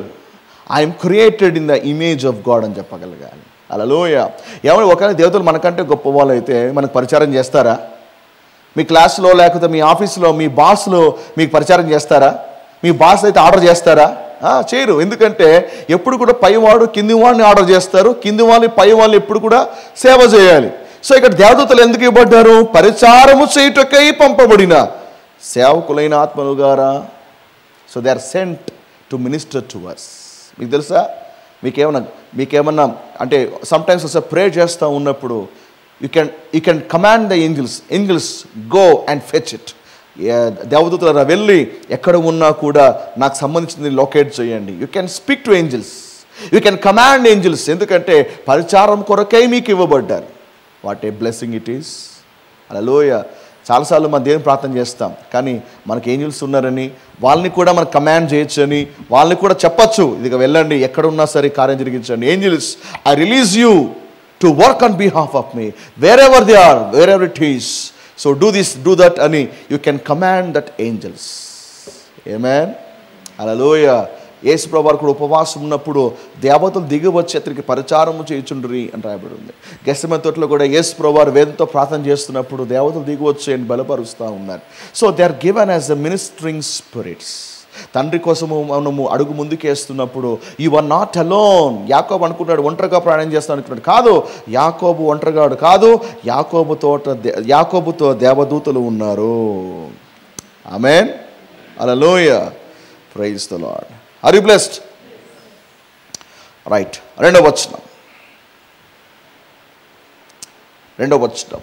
I'm created in the image of God అని చెప్పగలగాలి. హల్లెలూయా. ఏమైనా ఒకవేళ దేవతలు మనకంటే గొప్ప వాళ్ళు అయితే మనకు పరిచారం చేస్తారా? మీ క్లాస్లో లేకపోతే మీ ఆఫీస్లో మీ బాస్లో మీకు పరిచారం చేస్తారా? మీ బాస్ అయితే ఆర్డర్ చేస్తారా? చేయరు. ఎందుకంటే ఎప్పుడు కూడా పైవాడు కింది వాడిని ఆర్డర్ చేస్తారు, కింది వాళ్ళని పై వాళ్ళు ఎప్పుడు కూడా సేవ చేయాలి. సో ఇక్కడ దేవదూతలు ఎందుకు ఇవ్వబడ్డారు? పరిచారము చేయుటకై పంపబడిన సేవకులైన ఆత్మలుగారా. So they are sent to minister to us. మీకు తెలుసా? మీకేమన్నా అంటే సమ్టైమ్స్ ఒకసారి ప్రే చేస్తూ ఉన్నప్పుడు you can command the angels go and fetch it. దేవదూతలు వెళ్ళి ఎక్కడ ఉన్నా కూడా నాకు సంబంధించింది లొకేట్ చేయండి. You can speak to angels, you can command angels. ఎందుకంటే పరిచారం కొరకై మీకు ఇవ్వబడ్డారు. What a blessing it is. Hallelujah. చాలాసార్లు మనం దేవుని ప్రార్థన చేస్తాం, కానీ మనకి ఏంజిల్స్ ఉన్నారని వాళ్ళని కూడా మనం కమాండ్ చేయొచ్చని వాళ్ళని కూడా చెప్పచ్చు, ఇదిగా వెళ్ళండి ఎక్కడున్నా సరే కార్యం జరిగించండి. Angels I release you to work on behalf of me wherever they are, wherever it is. So do this, do that అని you can command that angels. Amen. Hallelujah. Yesu ప్రభువారు కూడా ఉపవాసం ఉన్నప్పుడు దేవతలు దిగి వచ్చి అతనికి పరిచారము చేయుచుండ్రి అని రాయబడి ఉంది. గెత్సేమనే తోటలో కూడా యేసు ప్రభువారు వేదంతో ప్రార్థన చేస్తున్నప్పుడు దేవతలు దిగి వచ్చి అని బలపరుస్తూ ఉన్నారు. So they are given as the ministering spirits. తండ్రి కోసము మనము అడుగు ముందుకేస్తున్నప్పుడు యు ఆర్ నాట్ అలోన్. యాకోబు అనుకుంటాడు ఒంటరిగా ప్రయాణం చేస్తాను అనుకున్నాడు. కాదు, యాకోబు ఒంటరిగాడు కాదు, యాకోబుతో దేవదూతలు ఉన్నారు. Amen. Hallelujah. Praise the Lord. Are you blessed? Right. రెండవ వచనం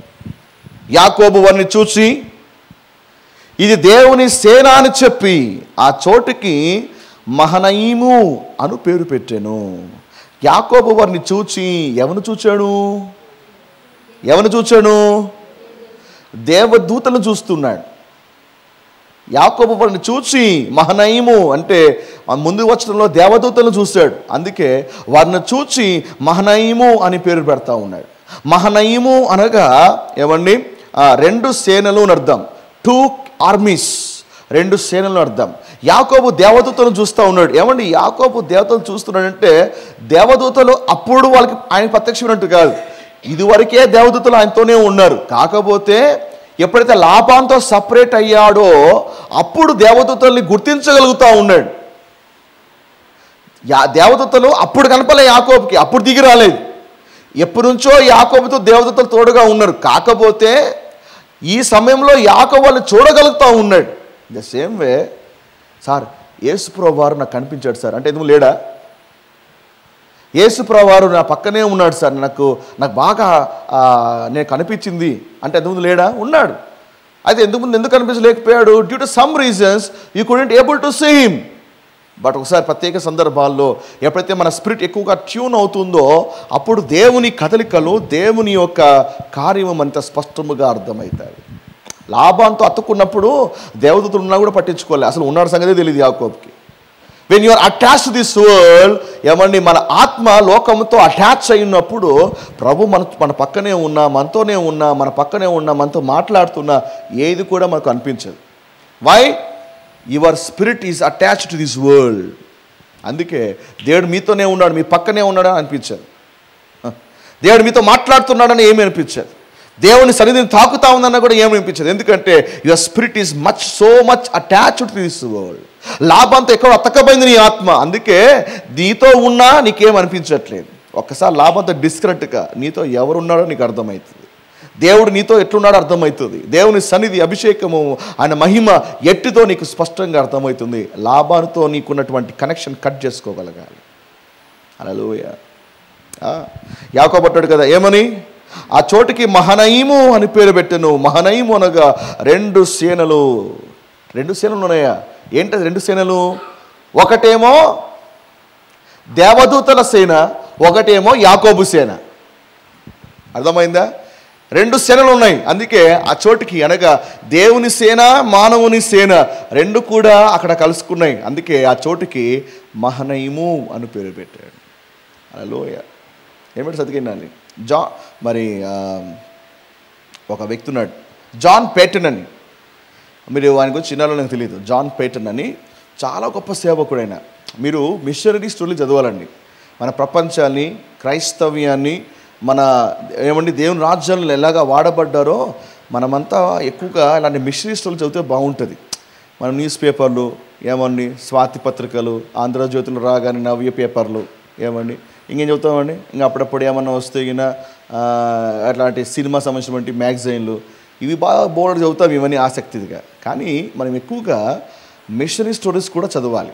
యాకోబు వారిని చూసి ఇది దేవుని సేన అని చెప్పి ఆ చోటుకి మహనయీము అను పేరు పెట్టాను. యాకోబు వారిని చూచి ఎవరిని చూచాడు? దేవదూతలను చూస్తున్నాడు. యాకోబు వారిని చూచి మహనయీము అంటే ముందు వచనంలో దేవదూతలను చూశాడు, అందుకే వారిని చూచి మహనయీము అని పేరు పెడతా ఉన్నాడు. మహనయీము అనగా ఏమండి? రెండు సేనలు అని అర్థం. 2 ఆర్మీస్, 2 సేనలు అర్థం. యాకోబు దేవదూతలను చూస్తూ ఉన్నాడు. ఏమండి యాకోబు దేవతలు చూస్తున్నాడంటే దేవదూతలు అప్పుడు వాళ్ళకి ఆయన ప్రత్యక్షమైనట్టు కాదు, ఇదివరకే దేవదూతలు ఆయనతోనే ఉన్నారు. కాకపోతే ఎప్పుడైతే లాభంతో సపరేట్ అయ్యాడో అప్పుడు దేవదూతల్ని గుర్తించగలుగుతూ ఉన్నాడు. దేవదూతలు అప్పుడు కనపలే యాకోబుకి, అప్పుడు దిగి రాలేదు. ఎప్పటి నుంచో యాకోబుతో దేవదూతలు తోడుగా ఉన్నారు. కాకపోతే ఈ సమయంలో యాకోబు వాళ్ళు చూడగలుగుతూ ఉన్నాడు. ద సేమ్ వే సార్ యేసుప్రభువు వారు నాకు కనిపించాడు సార్ అంటే ఎందుకు లేడా? యేసుప్రభువు వారు నా పక్కనే ఉన్నాడు సార్, నాకు బాగా నేను కనిపించింది అంటే ఎందుకు లేడా? ఉన్నాడు. అయితే ఎందుకు కనిపించలేకపోయాడు? Due to some reasons you couldn't able to see him. But ఒకసారి ప్రత్యేక సందర్భాల్లో ఎప్పుడైతే మన స్పిరిట్ ఎక్కువగా ట్యూన్ అవుతుందో అప్పుడు దేవుని కదలికలు, దేవుని యొక్క కార్యము మనతో స్పష్టముగా అర్థమవుతాయి. లాభంతో అతుక్కున్నప్పుడు దేవదూతలు ఉన్నా కూడా పట్టించుకోలే, అసలు ఉన్నాడు సంగతి తెలియదు యాకోబుకి. When you are attach to this world, ఏమండి, మన ఆత్మ లోకంతో అటాచ్ అయినప్పుడు ప్రభు మన పక్కనే ఉన్నా, మనతోనే ఉన్నా, మన పక్కనే ఉన్నా, మనతో మాట్లాడుతున్నా ఏది కూడా మనకు అనిపించదు. Why? Your spirit is attached to this world. అందుకే దేవుడు మీతోనే ఉన్నాడు, మీ పక్కనే ఉన్నాడని అనిపించదు. దేవుడు మీతో మాట్లాడుతున్నాడని ఏమీ అనిపించదు. దేవుని సన్నిధిని తాకుతా ఉందన్న కూడా ఏమి అనిపించదు. ఎందుకంటే your spirit is so much attached to this world. లాభంతో ఎక్కడో అతకపోయింది నీ ఆత్మ. అందుకే నీతో ఉన్నా నీకేం అనిపించట్లేదు. ఒక్కసారి లాభంతో డిస్కనెక్ట్గా నీతో ఎవరున్నాడో నీకు అర్థమవుతుంది. దేవుడు నీతో ఎట్లున్నాడో అర్థమవుతుంది. దేవుని సన్నిధి, అభిషేకము, ఆయన మహిమ ఎట్టితో నీకు స్పష్టంగా అర్థమవుతుంది. లాభాలతో నీకున్నటువంటి కనెక్షన్ కట్ చేసుకోగలగాలి. హల్లెలూయా. యాకోబు అంటాడు కదా, ఏమని? ఆ చోటికి మహనయీము అని పేరు పెట్టెను. మహనయీము అనగా 2 సేనలు. 2 సేనలు ఉన్నాయా? ఏంటది 2 సేనలు? ఒకటేమో దేవదూతల సేన, ఒకటేమో యాకోబు సేన. అర్థమైందా? 2 సేనలు ఉన్నాయి. అందుకే ఆ చోటికి, అనగా దేవుని సేన, మానవుని సేన 2 కూడా అక్కడ కలుసుకున్నాయి. అందుకే ఆ చోటికి మహనయీము అని పేరు పెట్టాడు. హల్లెలూయా. ఏమిటి సతికినాలి? మరి ఒక వ్యక్తి ఉన్నాడు, జాన్ పేటన్ అని. మీరు ఆయన గురించి చిన్నలో నాకు తెలియదు. జాన్ పేటన్ అని చాలా గొప్ప సేవకుడైన. మీరు మిషనరీ స్టోరీలు చదవాలండి. మన ప్రపంచాన్ని, క్రైస్తవ్యాన్ని, మన దేవుని రాజ్యాలను ఎలాగా వాడబడ్డారో మనమంతా ఎక్కువగా ఇలాంటి మిషనరీ స్టోరీలు చదివితే బాగుంటుంది. మన న్యూస్ పేపర్లు, స్వాతి పత్రికలు, ఆంధ్రజ్యోతులు రాగానే నవ్య పేపర్లు, ఇంకేం చదువుతామండి. ఇంకా అప్పుడప్పుడు ఏమన్నా వస్తే అట్లాంటి సినిమా సంబంధించినటువంటి మ్యాగజైన్లు, ఇవి బాగా బోర్డు చదువుతాం, ఇవన్నీ ఆసక్తిగా. కానీ మనం ఎక్కువగా మిషనరీ స్టోరీస్ కూడా చదవాలి.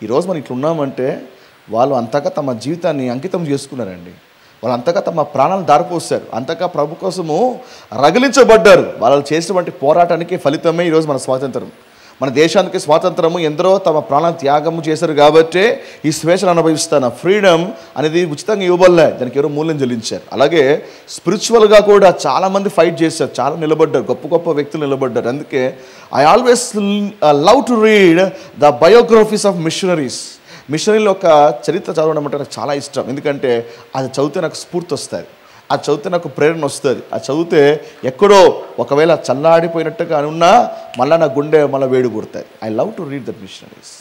ఈరోజు మనం ఇట్లా ఉన్నామంటే వాళ్ళు అంతగా తమ జీవితాన్ని అంకితం చేసుకున్నారండి. వాళ్ళు అంతగా తమ ప్రాణాలను దారిపోస్తారు, అంతగా ప్రభు కోసము రగిలించబడ్డారు. వాళ్ళు చేసినటువంటి పోరాటానికి ఫలితమే ఈరోజు మన స్వాతంత్రం. మన దేశానికి స్వాతంత్రము ఎందరో తమ ప్రాణాన్ని త్యాగము చేశారు కాబట్టే ఈ స్వేచ్ఛను అనుభవిస్తాను. ఫ్రీడమ్ అనేది ఉచితంగా ఇవ్వబడలే, దానికి ఎవరో మూల్యం చెల్లించారు. అలాగే స్పిరిచువల్గా కూడా చాలామంది ఫైట్ చేశారు, చాలా నిలబడ్డారు, గొప్ప గొప్ప వ్యక్తులు నిలబడ్డారు. అందుకే I always love to read the biographies of missionaries. మిషనరీలో ఒక చరిత్ర చదవడం అంటే నాకు చాలా ఇష్టం. ఎందుకంటే అది చదివితే నాకు స్ఫూర్తి వస్తుంది, అది చదివితే నాకు ప్రేరణ వస్తుంది. అది చదివితే ఎక్కడో ఒకవేళ చల్లాడిపోయినట్టుగా ఉన్నా మళ్ళీ నా గుండె మళ్ళీ వేడి పుడతాయి. I love to read that missionaries.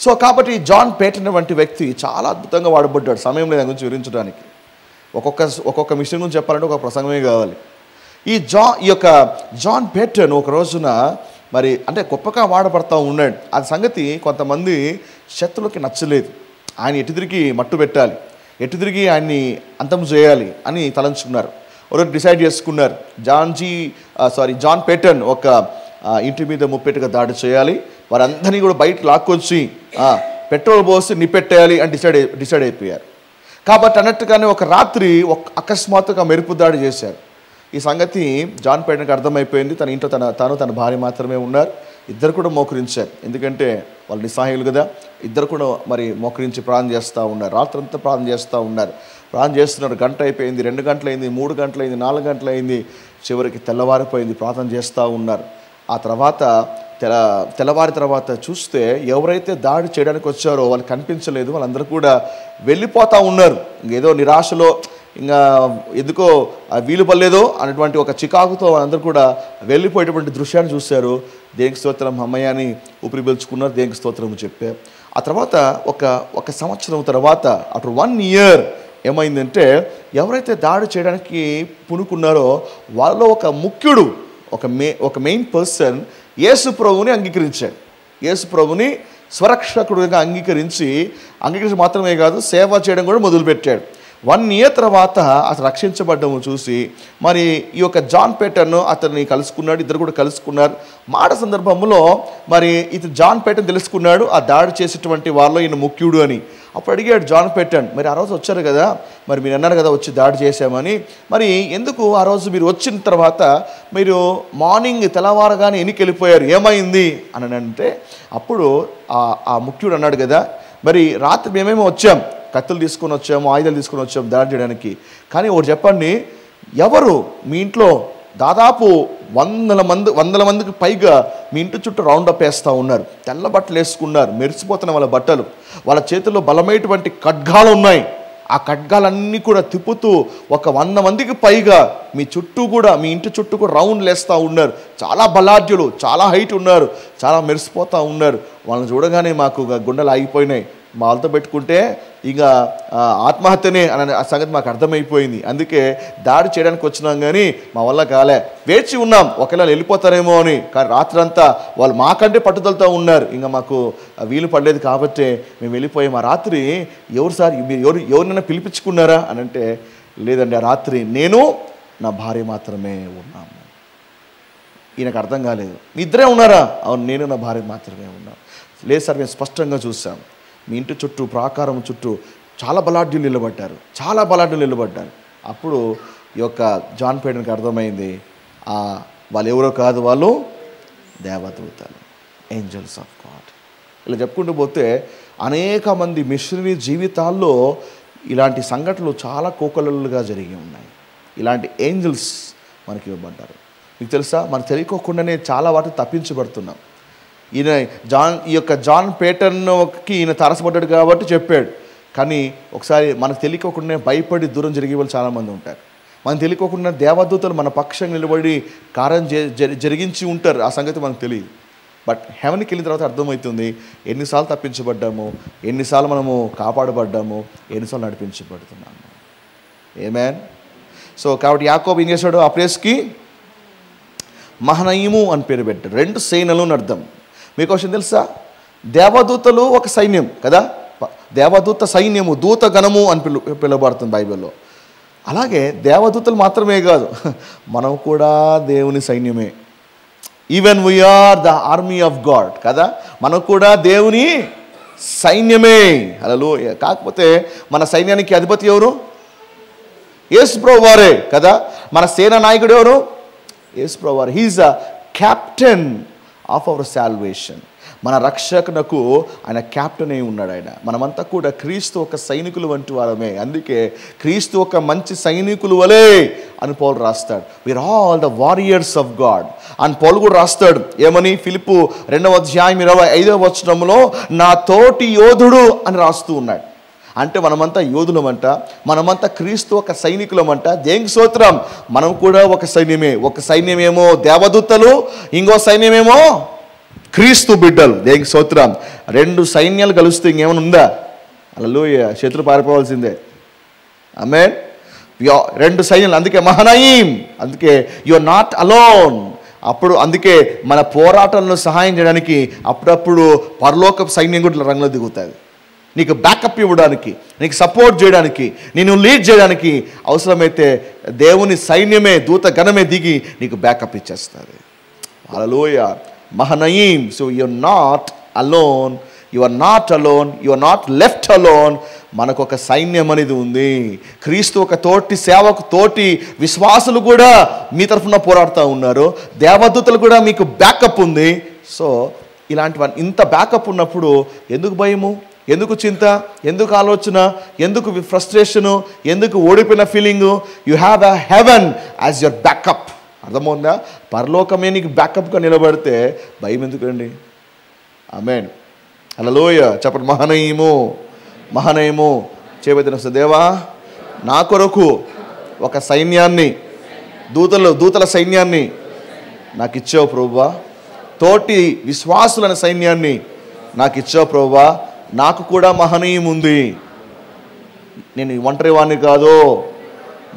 So కాబట్టి జాన్ పేటన్ వంటి వ్యక్తి చాలా అద్భుతంగా వాడబడ్డాడు. సమయం లేదు దాని గురించి వివరించడానికి. ఒక్కొక్క మిషన్ గురించి చెప్పాలంటే ఒక ప్రసంగమే కావాలి. ఈ యొక్క జాన్ పేటన్ ఒక రోజున మరి అంటే గొప్పగా వాడబడతా ఉన్నాడు. ఆ సంగతి కొంతమంది శత్రువులకి నచ్చలేదు. ఆయన ఎటు తిరిగి మట్టు పెట్టాలి, ఎటు తిరిగి ఆయన్ని అంతం చేయాలి అని తలంచుకున్నారు. ఒకరోజు డిసైడ్ చేసుకున్నారు, జాన్ పేటన్ ఒక ఇంటి మీద ముప్పెట్టుగా దాడి చేయాలి, వారందరినీ కూడా బయట లాక్కొచ్చి పెట్రోల్ పోసి నిప్పెట్టేయాలి అని డిసైడ్ అయిపోయారు. కాబట్టి అన్నట్టుగానే ఒక రాత్రి అకస్మాత్తుగా మెరుపు దాడి చేశారు. ఈ సంగతి జాన్ పేటన్కి అర్థమైపోయింది. తన ఇంట్లో తన భార్య మాత్రమే ఉన్నారు. ఇద్దరు కూడా మోకరించారు, ఎందుకంటే వాళ్ళు నిస్సహాయులు కదా. ఇద్దరు కూడా మరి మోకరించి ప్రార్థన చేస్తూ ఉన్నారు. రాత్రంతా ప్రార్థన చేస్తూ ఉన్నారు. ప్రార్థన చేస్తున్నారు. గంట అయిపోయింది, 2 గంటలైంది, 3 గంటలైంది, 4 గంటలైంది. చివరికి తెల్లవారిపోయింది. ప్రార్థన చేస్తూ ఉన్నారు. ఆ తర్వాత తెల్లవారి తర్వాత చూస్తే ఎవరైతే దాడి చేయడానికి వచ్చారో వాళ్ళు కనిపించలేదు. వాళ్ళందరూ కూడా వెళ్ళిపోతూ ఉన్నారు. ఇంకేదో నిరాశలో, ఇంకా ఎందుకో వీలు పడలేదో అన్నటువంటి ఒక చికాకుతో వాళ్ళందరూ కూడా వెళ్ళిపోయేటువంటి దృశ్యాన్ని చూశారు. దేనికి స్తోత్రం, అమ్మయ్యని ఊపిరి పీల్చుకున్నారు, దేనికి స్తోత్రం చెప్పారు. ఆ తర్వాత ఒక సంవత్సరం తర్వాత ఆఫ్టర్ 1 year ఏమైందంటే ఎవరైతే దాడి చేయడానికి పూనుకున్నారో వాళ్ళలో ఒక ముఖ్యుడు, ఒక మెయిన్ పర్సన్ యేసు ప్రభువుని అంగీకరించాడు. యేసు ప్రభుని స్వరక్షకుడిగా అంగీకరించి మాత్రమే కాదు, సేవ చేయడం కూడా మొదలుపెట్టాడు. 1 year తర్వాత అతను రక్షించబడ్డము చూసి మరి ఈ యొక్క జాన్ పేటన్ అతన్ని కలుసుకున్నాడు. ఇద్దరు కూడా కలుసుకున్నారు. మాట సందర్భంలో మరి ఇతను జాన్ పేటన్ తెలుసుకున్నాడు ఆ దాడి చేసేటువంటి వాళ్ళలో ఈయన ముఖ్యుడు అని. అప్పుడు అడిగాడు జాన్ పేటన్, మరి ఆ రోజు వచ్చారు కదా, మరి మీరు అన్నారు కదా వచ్చి దాడి చేశామని, మరి ఎందుకు ఆ రోజు మీరు వచ్చిన తర్వాత మీరు మార్నింగ్ తెల్లవారగానే ఎన్నికి వెళ్ళిపోయారు, ఏమైంది అని అంటే, అప్పుడు ఆ ముఖ్యుడు అన్నాడు కదా, మరి రాత్రి మేమేమో వచ్చాం, కత్తులు తీసుకొని వచ్చాము, ఆయుధాలు తీసుకొని వచ్చాము దాడి చేయడానికి, కానీ ఒకటి చెప్పండి, ఎవరు మీ ఇంట్లో దాదాపు వందల మందికి పైగా మీ ఇంటి చుట్టూ రౌండప్ వేస్తూ ఉన్నారు, తెల్ల బట్టలు వేసుకున్నారు, మెరిసిపోతున్న వాళ్ళ బట్టలు, వాళ్ళ చేతుల్లో బలమైనటువంటి ఖడ్గాలు ఉన్నాయి, ఆ ఖడ్గాలన్నీ కూడా తిప్పుతూ 100 మందికి పైగా మీ చుట్టూ కూడా మీ ఇంటి చుట్టూ కూడా రౌండ్లు వేస్తూ ఉన్నారు, చాలా బలాఢ్యులు, చాలా హైట్ ఉన్నారు, చాలా మెరిసిపోతూ ఉన్నారు. వాళ్ళని చూడగానే మాకు గుండెలు ఆగిపోయినాయి, వాళ్ళతో పెట్టుకుంటే ఇక ఆత్మహత్యనే అనే ఆ సంగతి మాకు అర్థమైపోయింది, అందుకే దాడి చేయడానికి వచ్చినాం కానీ మా వల్ల కాలే, వేచి ఉన్నాం ఒకవేళ వెళ్ళిపోతారేమో అని, కానీ రాత్రంతా వాళ్ళు మాకంటే పట్టుదలతో ఉన్నారు, ఇంకా మాకు వీలు పడలేదు కాబట్టి మేము వెళ్ళిపోయాం. ఆ రాత్రి ఎవరు సార్ మీరు ఎవరినైనా పిలిపించుకున్నారా అని అంటే, లేదండి, ఆ రాత్రి నేను నా భార్య మాత్రమే ఉన్నాము. ఈయనకు అర్థం కాలేదు, మీ ఇద్దరే ఉన్నారా? అవును, నేను నా భార్య మాత్రమే ఉన్నాను. లేదు సార్, మేము స్పష్టంగా చూసాం, మీ ఇంటి చుట్టూ ప్రాకారం చుట్టూ చాలా బలాఢ్యులు నిలబడ్డారు. అప్పుడు ఈ యొక్క జాన్ పేటన్కి అర్థమైంది, వాళ్ళు ఎవరో కాదు, వాళ్ళు దేవదూతలు, ఏంజల్స్ ఆఫ్ గాడ్. ఇలా చెప్పుకుంటూ పోతే అనేక మంది మిషనరీ జీవితాల్లో ఇలాంటి సంఘటనలు చాలా కోకొల్లలుగా జరిగి ఉన్నాయి. ఇలాంటి ఏంజల్స్ మనకి ఇవ్వబడ్డారు. మీకు తెలుసా, మనకు తెలియకోకుండానే చాలా వాటిని తప్పించబడుతున్నాం. ఈ యొక్క జాన్ పేటన్కి ఈయన తారసపడ్డాడు కాబట్టి చెప్పాడు, కానీ ఒకసారి మనకు తెలియకోకుండా భయపడి దూరం జరిగే వాళ్ళు చాలామంది ఉంటారు. మనకు తెలియకోకుండా దేవదూతలు మన పక్షంగా నిలబడి కార్యం జరిగించి ఉంటారు, ఆ సంగతి మనకు తెలియదు. బట్ హెవెన్కి వెళ్ళిన తర్వాత అర్థమవుతుంది ఎన్నిసార్లు తప్పించబడ్డాము, ఎన్నిసార్లు మనము కాపాడబడ్డాము, ఎన్నిసార్లు నడిపించబడుతున్నాము. ఆమేన్. సో కాబట్టి యాకోబు ఏం చేశాడు, ఆ ప్లేస్కి మహనయీము అని పేరు పెట్టాడు, 2 సేనలు అని అర్థం. మీకు విషయం తెలుసా, దేవదూతలు ఒక సైన్యం కదా, దేవదూత సైన్యము, దూత గణము అని పిలువబడుతుంది బైబిల్లో. అలాగే దేవదూతలు మాత్రమే కాదు, మనం కూడా దేవుని సైన్యమే. Even we are the army of God కదా, మనం కూడా దేవుని సైన్యమే. హల్లెలూయా. కాకపోతే మన సైన్యానికి అధిపతి ఎవరు? యేసు ప్రభువు వారే కదా. మన సేనా నాయకుడు ఎవరు? యేసు ప్రభువు వారు. He's the captain of our salvation. మన రక్షకునకు ఆయన క్యాప్టెన్ అయి ఉన్నాడు. ఆయన మనమంతా కూడా క్రీస్తు ఒక సైనికులు వంటి వారమే. అందుకే క్రీస్తు ఒక మంచి సైనికులు వలే అని పౌలు రాస్తాడు, we are all the warriors of God అని పౌలు కూడా రాస్తాడు. ఏమని? ఫిలిప్పు 2వ అధ్యాయం 25వ వచనంలో నా తోటి యోధుడు అని రాస్తూ ఉన్నాడు. అంటే మనమంతా యోధులమంట, మనమంతా క్రీస్తు ఒక సైనికులమంట. దేనికి స్తోత్రం, మనం కూడా ఒక సైన్యమే. ఒక సైన్యమేమో దేవదూతలు, ఇంకో సైన్యమేమో క్రీస్తు బిడ్డలు. దేనికి స్తోత్రం. 2 సైన్యాలు కలుస్తే ఇంకేమైనా ఉందా? హల్లెలూయా. శత్రువు పారిపోవాల్సిందే. ఆమేన్. 2 సైన్యాలు. అందుకే మహనయీం, అందుకే యు ఆర్ నాట్ అలోన్. అప్పుడు అందుకే మన పోరాటంలో సహాయం చేయడానికి అప్పుడప్పుడు పరలోక సైన్యం కూడా రంగంలో దిగుతుంది. నీకు బ్యాకప్ ఇవ్వడానికి, నీకు సపోర్ట్ చేయడానికి, నేను లీడ్ చేయడానికి అవసరమైతే దేవుని సైన్యమే, దూత గణమే దిగి నీకు బ్యాకప్ ఇచ్చేస్తుంది. Hallelujah. Mahanaim. So you are not alone, you are not alone, you are not left alone. మనకు ఒక సైన్యం అనేది ఉంది. క్రీస్తు ఒక తోటి సేవకు తోటి విశ్వాసులు కూడా మీ తరఫున పోరాడుతూ ఉన్నారు. దేవదూతలు కూడా మీకు బ్యాకప్ ఉంది. సో ఇలాంటివన్నీ, ఇంత బ్యాకప్ ఉన్నప్పుడు ఎందుకు భయము, ఎందుకు చింత, ఎందుకు ఆలోచన, ఎందుకు ఫ్రస్ట్రేషను, ఎందుకు ఓడిపోయిన feeling? You have a heaven as your backup. అర్థమవుందా? పరలోకమే నీకు బ్యాకప్గా నిలబడితే భయం ఎందుకండి? ఆమేన్. హల్లెలూయా. చెప్పండి. మహనయీము, మహనయీము. చేయబడిన దేవా, నా కొరకు ఒక సైన్యాన్ని, దూతల సైన్యాన్ని నాకు ఇచ్చావు ప్రభువా. తోటి విశ్వాసులైన సైన్యాన్ని నాకు ఇచ్చావు ప్రభువా. నాకు కూడా మహనయీం ఉంది. నేను ఒంటరి వాడిని కాదు,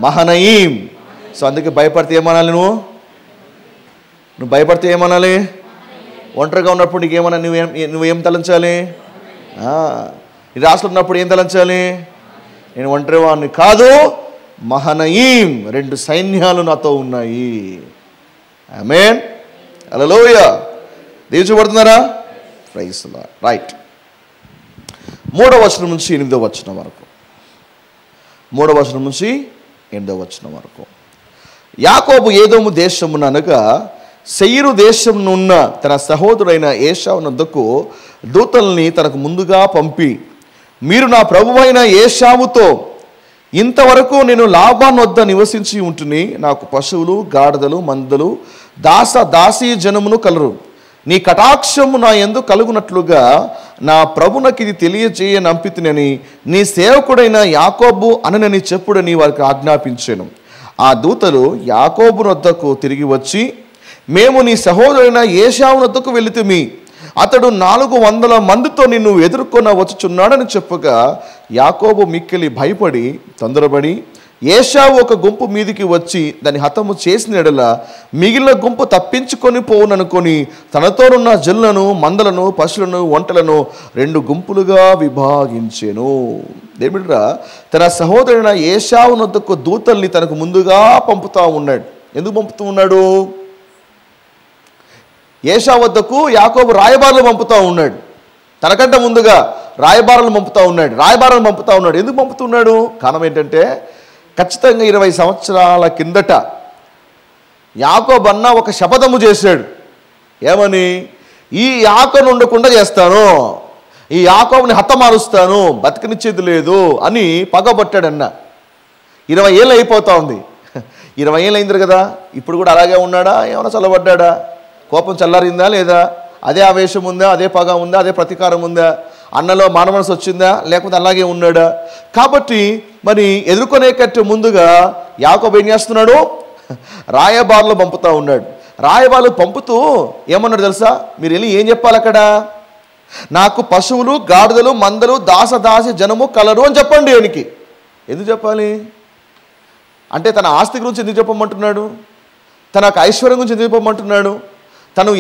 మహనయీం. సో అందుకే భయపడితే ఏమనాలి? నువ్వు భయపడితే ఏమనాలి? ఒంటరిగా ఉన్నప్పుడు నీకేమన్నా నువ్వేం తలంచాలి? నీ రాష్ట్రంలో ఉన్నప్పుడు ఏం తలంచాలి? నేను ఒంటరి వాడిని కాదు, మహనయీం, 2 సైన్యాలు నాతో ఉన్నాయి. ఆమేన్. హల్లెలూయా. దీవించబడుతున్నారా? Praise the Lord. రైట్. 3వ వచనం నుంచి 8వ వచనం వరకు. 3వ వచనం నుంచి 8వ వచనం వరకు. యాకోబు ఏదోము దేశముననగా సెయిరు దేశమునున్న తన సహోదరుడైన ఏశావు నొద్దకు దూతల్ని తనకు ముందుగా పంపి, మీరు నా ప్రభువైన ఏశావుతో, ఇంతవరకు నేను లాబాను వద్ద నివసించి ఉంటుని, నాకు పశువులు, గాడిదలు, మందలు, దాసీ జనమును కలరు. నీ కటాక్షము నా యందు కలుగునట్లుగా నా ప్రభునకి ఇది తెలియజేయనంపితినని నీ సేవకుడైన యాకోబు అననని చెప్పుడని వారికి ఆజ్ఞాపించాను. ఆ దూతలు యాకోబు వద్దకు తిరిగి వచ్చి, మేము నీ సహోదరుడైన ఏశావు వద్దకు వెళితిమి, అతడు 400 మందితో నిన్ను ఎదుర్కొన వచ్చుచున్నాడని చెప్పగా, యాకోబు మిక్కిలి భయపడి తొందరపడి ఏశావు ఒక గుంపు మీదికి వచ్చి దాన్ని హతము చేసిన ఎడల మిగిలిన గుంపు తప్పించుకొని పోవుననుకొని తనతోనున్న జల్లను, మందలను, పశువులను, ఒంటలను 2 గుంపులుగా విభాగించెను. దేవుడా తన సహోదరుడైన ఏశావు వద్దకు దూతల్ని తనకు ముందుగా పంపుతా ఉన్నాడు. ఎందుకు పంపుతూ ఉన్నాడు? ఏశావు వద్దకు యాకోబు రాయబారులు పంపుతూ ఉన్నాడు. తనకంటే ముందుగా రాయబారులు పంపుతూ ఉన్నాడు. ఎందుకు పంపుతున్నాడు? కారణం ఏంటంటే, ఖచ్చితంగా 20 సంవత్సరాల కిందట యాకోబు అన్న ఒక శపథము చేశాడు. ఏమని? ఈ యాకోబును ఉండకుండా చేస్తాను, ఈ యాకోబుని హతమారుస్తాను, బతికనిచ్చేది లేదు అని పగబట్టాడన్న. 20 ఏళ్ళు అయిపోతా ఉంది. 20 ఏళ్ళు అయింది కదా. ఇప్పుడు కూడా అలాగే ఉన్నాడా? ఏమైనా చల్లబడ్డా? కోపం చల్లారిందా లేదా? అదే ఆవేశం ఉందా? అదే పగ ఉందా? అదే ప్రతీకారం ఉందా? అన్నలో మానవనసు వచ్చిందా? లేకపోతే అలాగే ఉన్నాడా? కాబట్టి మరి ఎదుర్కొనే కట్టే ముందుగా యాకోబు ఏం చేస్తున్నాడు? రాయబారులు పంపుతూ ఉన్నాడు. రాయబారులు పంపుతూ ఏమన్నాడు తెలుసా? మీరు వెళ్ళి ఏం చెప్పాలి అక్కడ? నాకు పశువులు, గాడిదలు, మందలు, దాసీ జనము కలరు అని చెప్పండి. ఆయనకి ఎందుకు చెప్పాలి అంటే, తన ఆస్తి గురించి ఎందుకు చెప్పమంటున్నాడు? తనకు ఐశ్వర్యం గురించి ఎందుకు చెప్పమంటున్నాడు? తను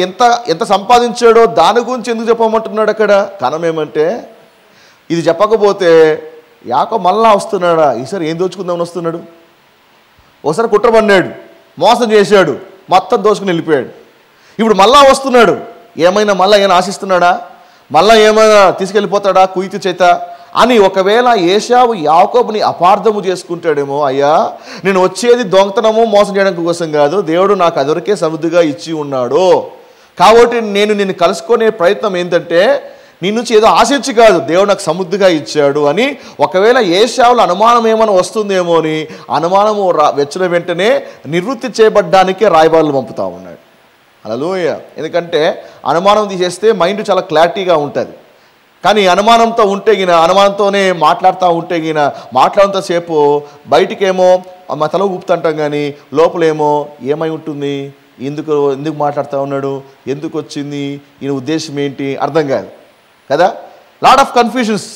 ఎంత సంపాదించాడో దాని గురించి ఎందుకు చెప్పమంటున్నాడు అక్కడ? కారణం ఏమంటే, ఇది చెప్పకపోతే యాకోబు మళ్ళా వస్తున్నాడా? ఈసారి ఏం దోచుకుందామని వస్తున్నాడు. ఒకసారి కుట్రపన్నాడు, మోసం చేశాడు, మొత్తం దోచుకుని వెళ్ళిపోయాడు. ఇప్పుడు మళ్ళా వస్తున్నాడు. మళ్ళీ ఏమైనా ఆశిస్తున్నాడా? మళ్ళీ ఏమైనా తీసుకెళ్ళిపోతాడా కుయితి చేత అని? ఒకవేళ ఏశావు యాకోబుని అపార్థము చేసుకుంటాడేమో, అయ్యా నేను వచ్చేది దొంగతనము మోసం చేయడానికి కోసం కాదు, దేవుడు నాకు అదొరకే సమృద్ధిగా ఇచ్చి ఉన్నాడు, కాబట్టి నేను నిన్ను కలుసుకునే ప్రయత్నం ఏంటంటే నీ నుంచి ఏదో ఆశించి కాదు, దేవుడు నాకు సమృద్ధిగా ఇచ్చాడు అని ఒకవేళ ఏశావుల అనుమానం ఏమైనా వస్తుందేమో అని అనుమానము వచ్చిన వెంటనే నివృత్తి చేయబడ్డానికే రాయబారులు పంపుతా ఉన్నాడు. హల్లెలూయా. ఎందుకంటే అనుమానం తీసేస్తే మైండ్ చాలా క్లారిటీగా ఉంటుంది. కానీ అనుమానంతో ఉంటే అనుమానంతోనే మాట్లాడుతూ ఉంటే మాట్లాడంతసేపు బయటికేమో మా తల ఊపుతుంటాం, కానీ లోపలేమో ఏమై ఉంటుంది? ఎందుకు మాట్లాడుతూ ఉన్నాడు, ఎందుకు వచ్చింది, ఈయన ఉద్దేశం ఏంటి అర్థం కాదు కదా. Lot of confusions.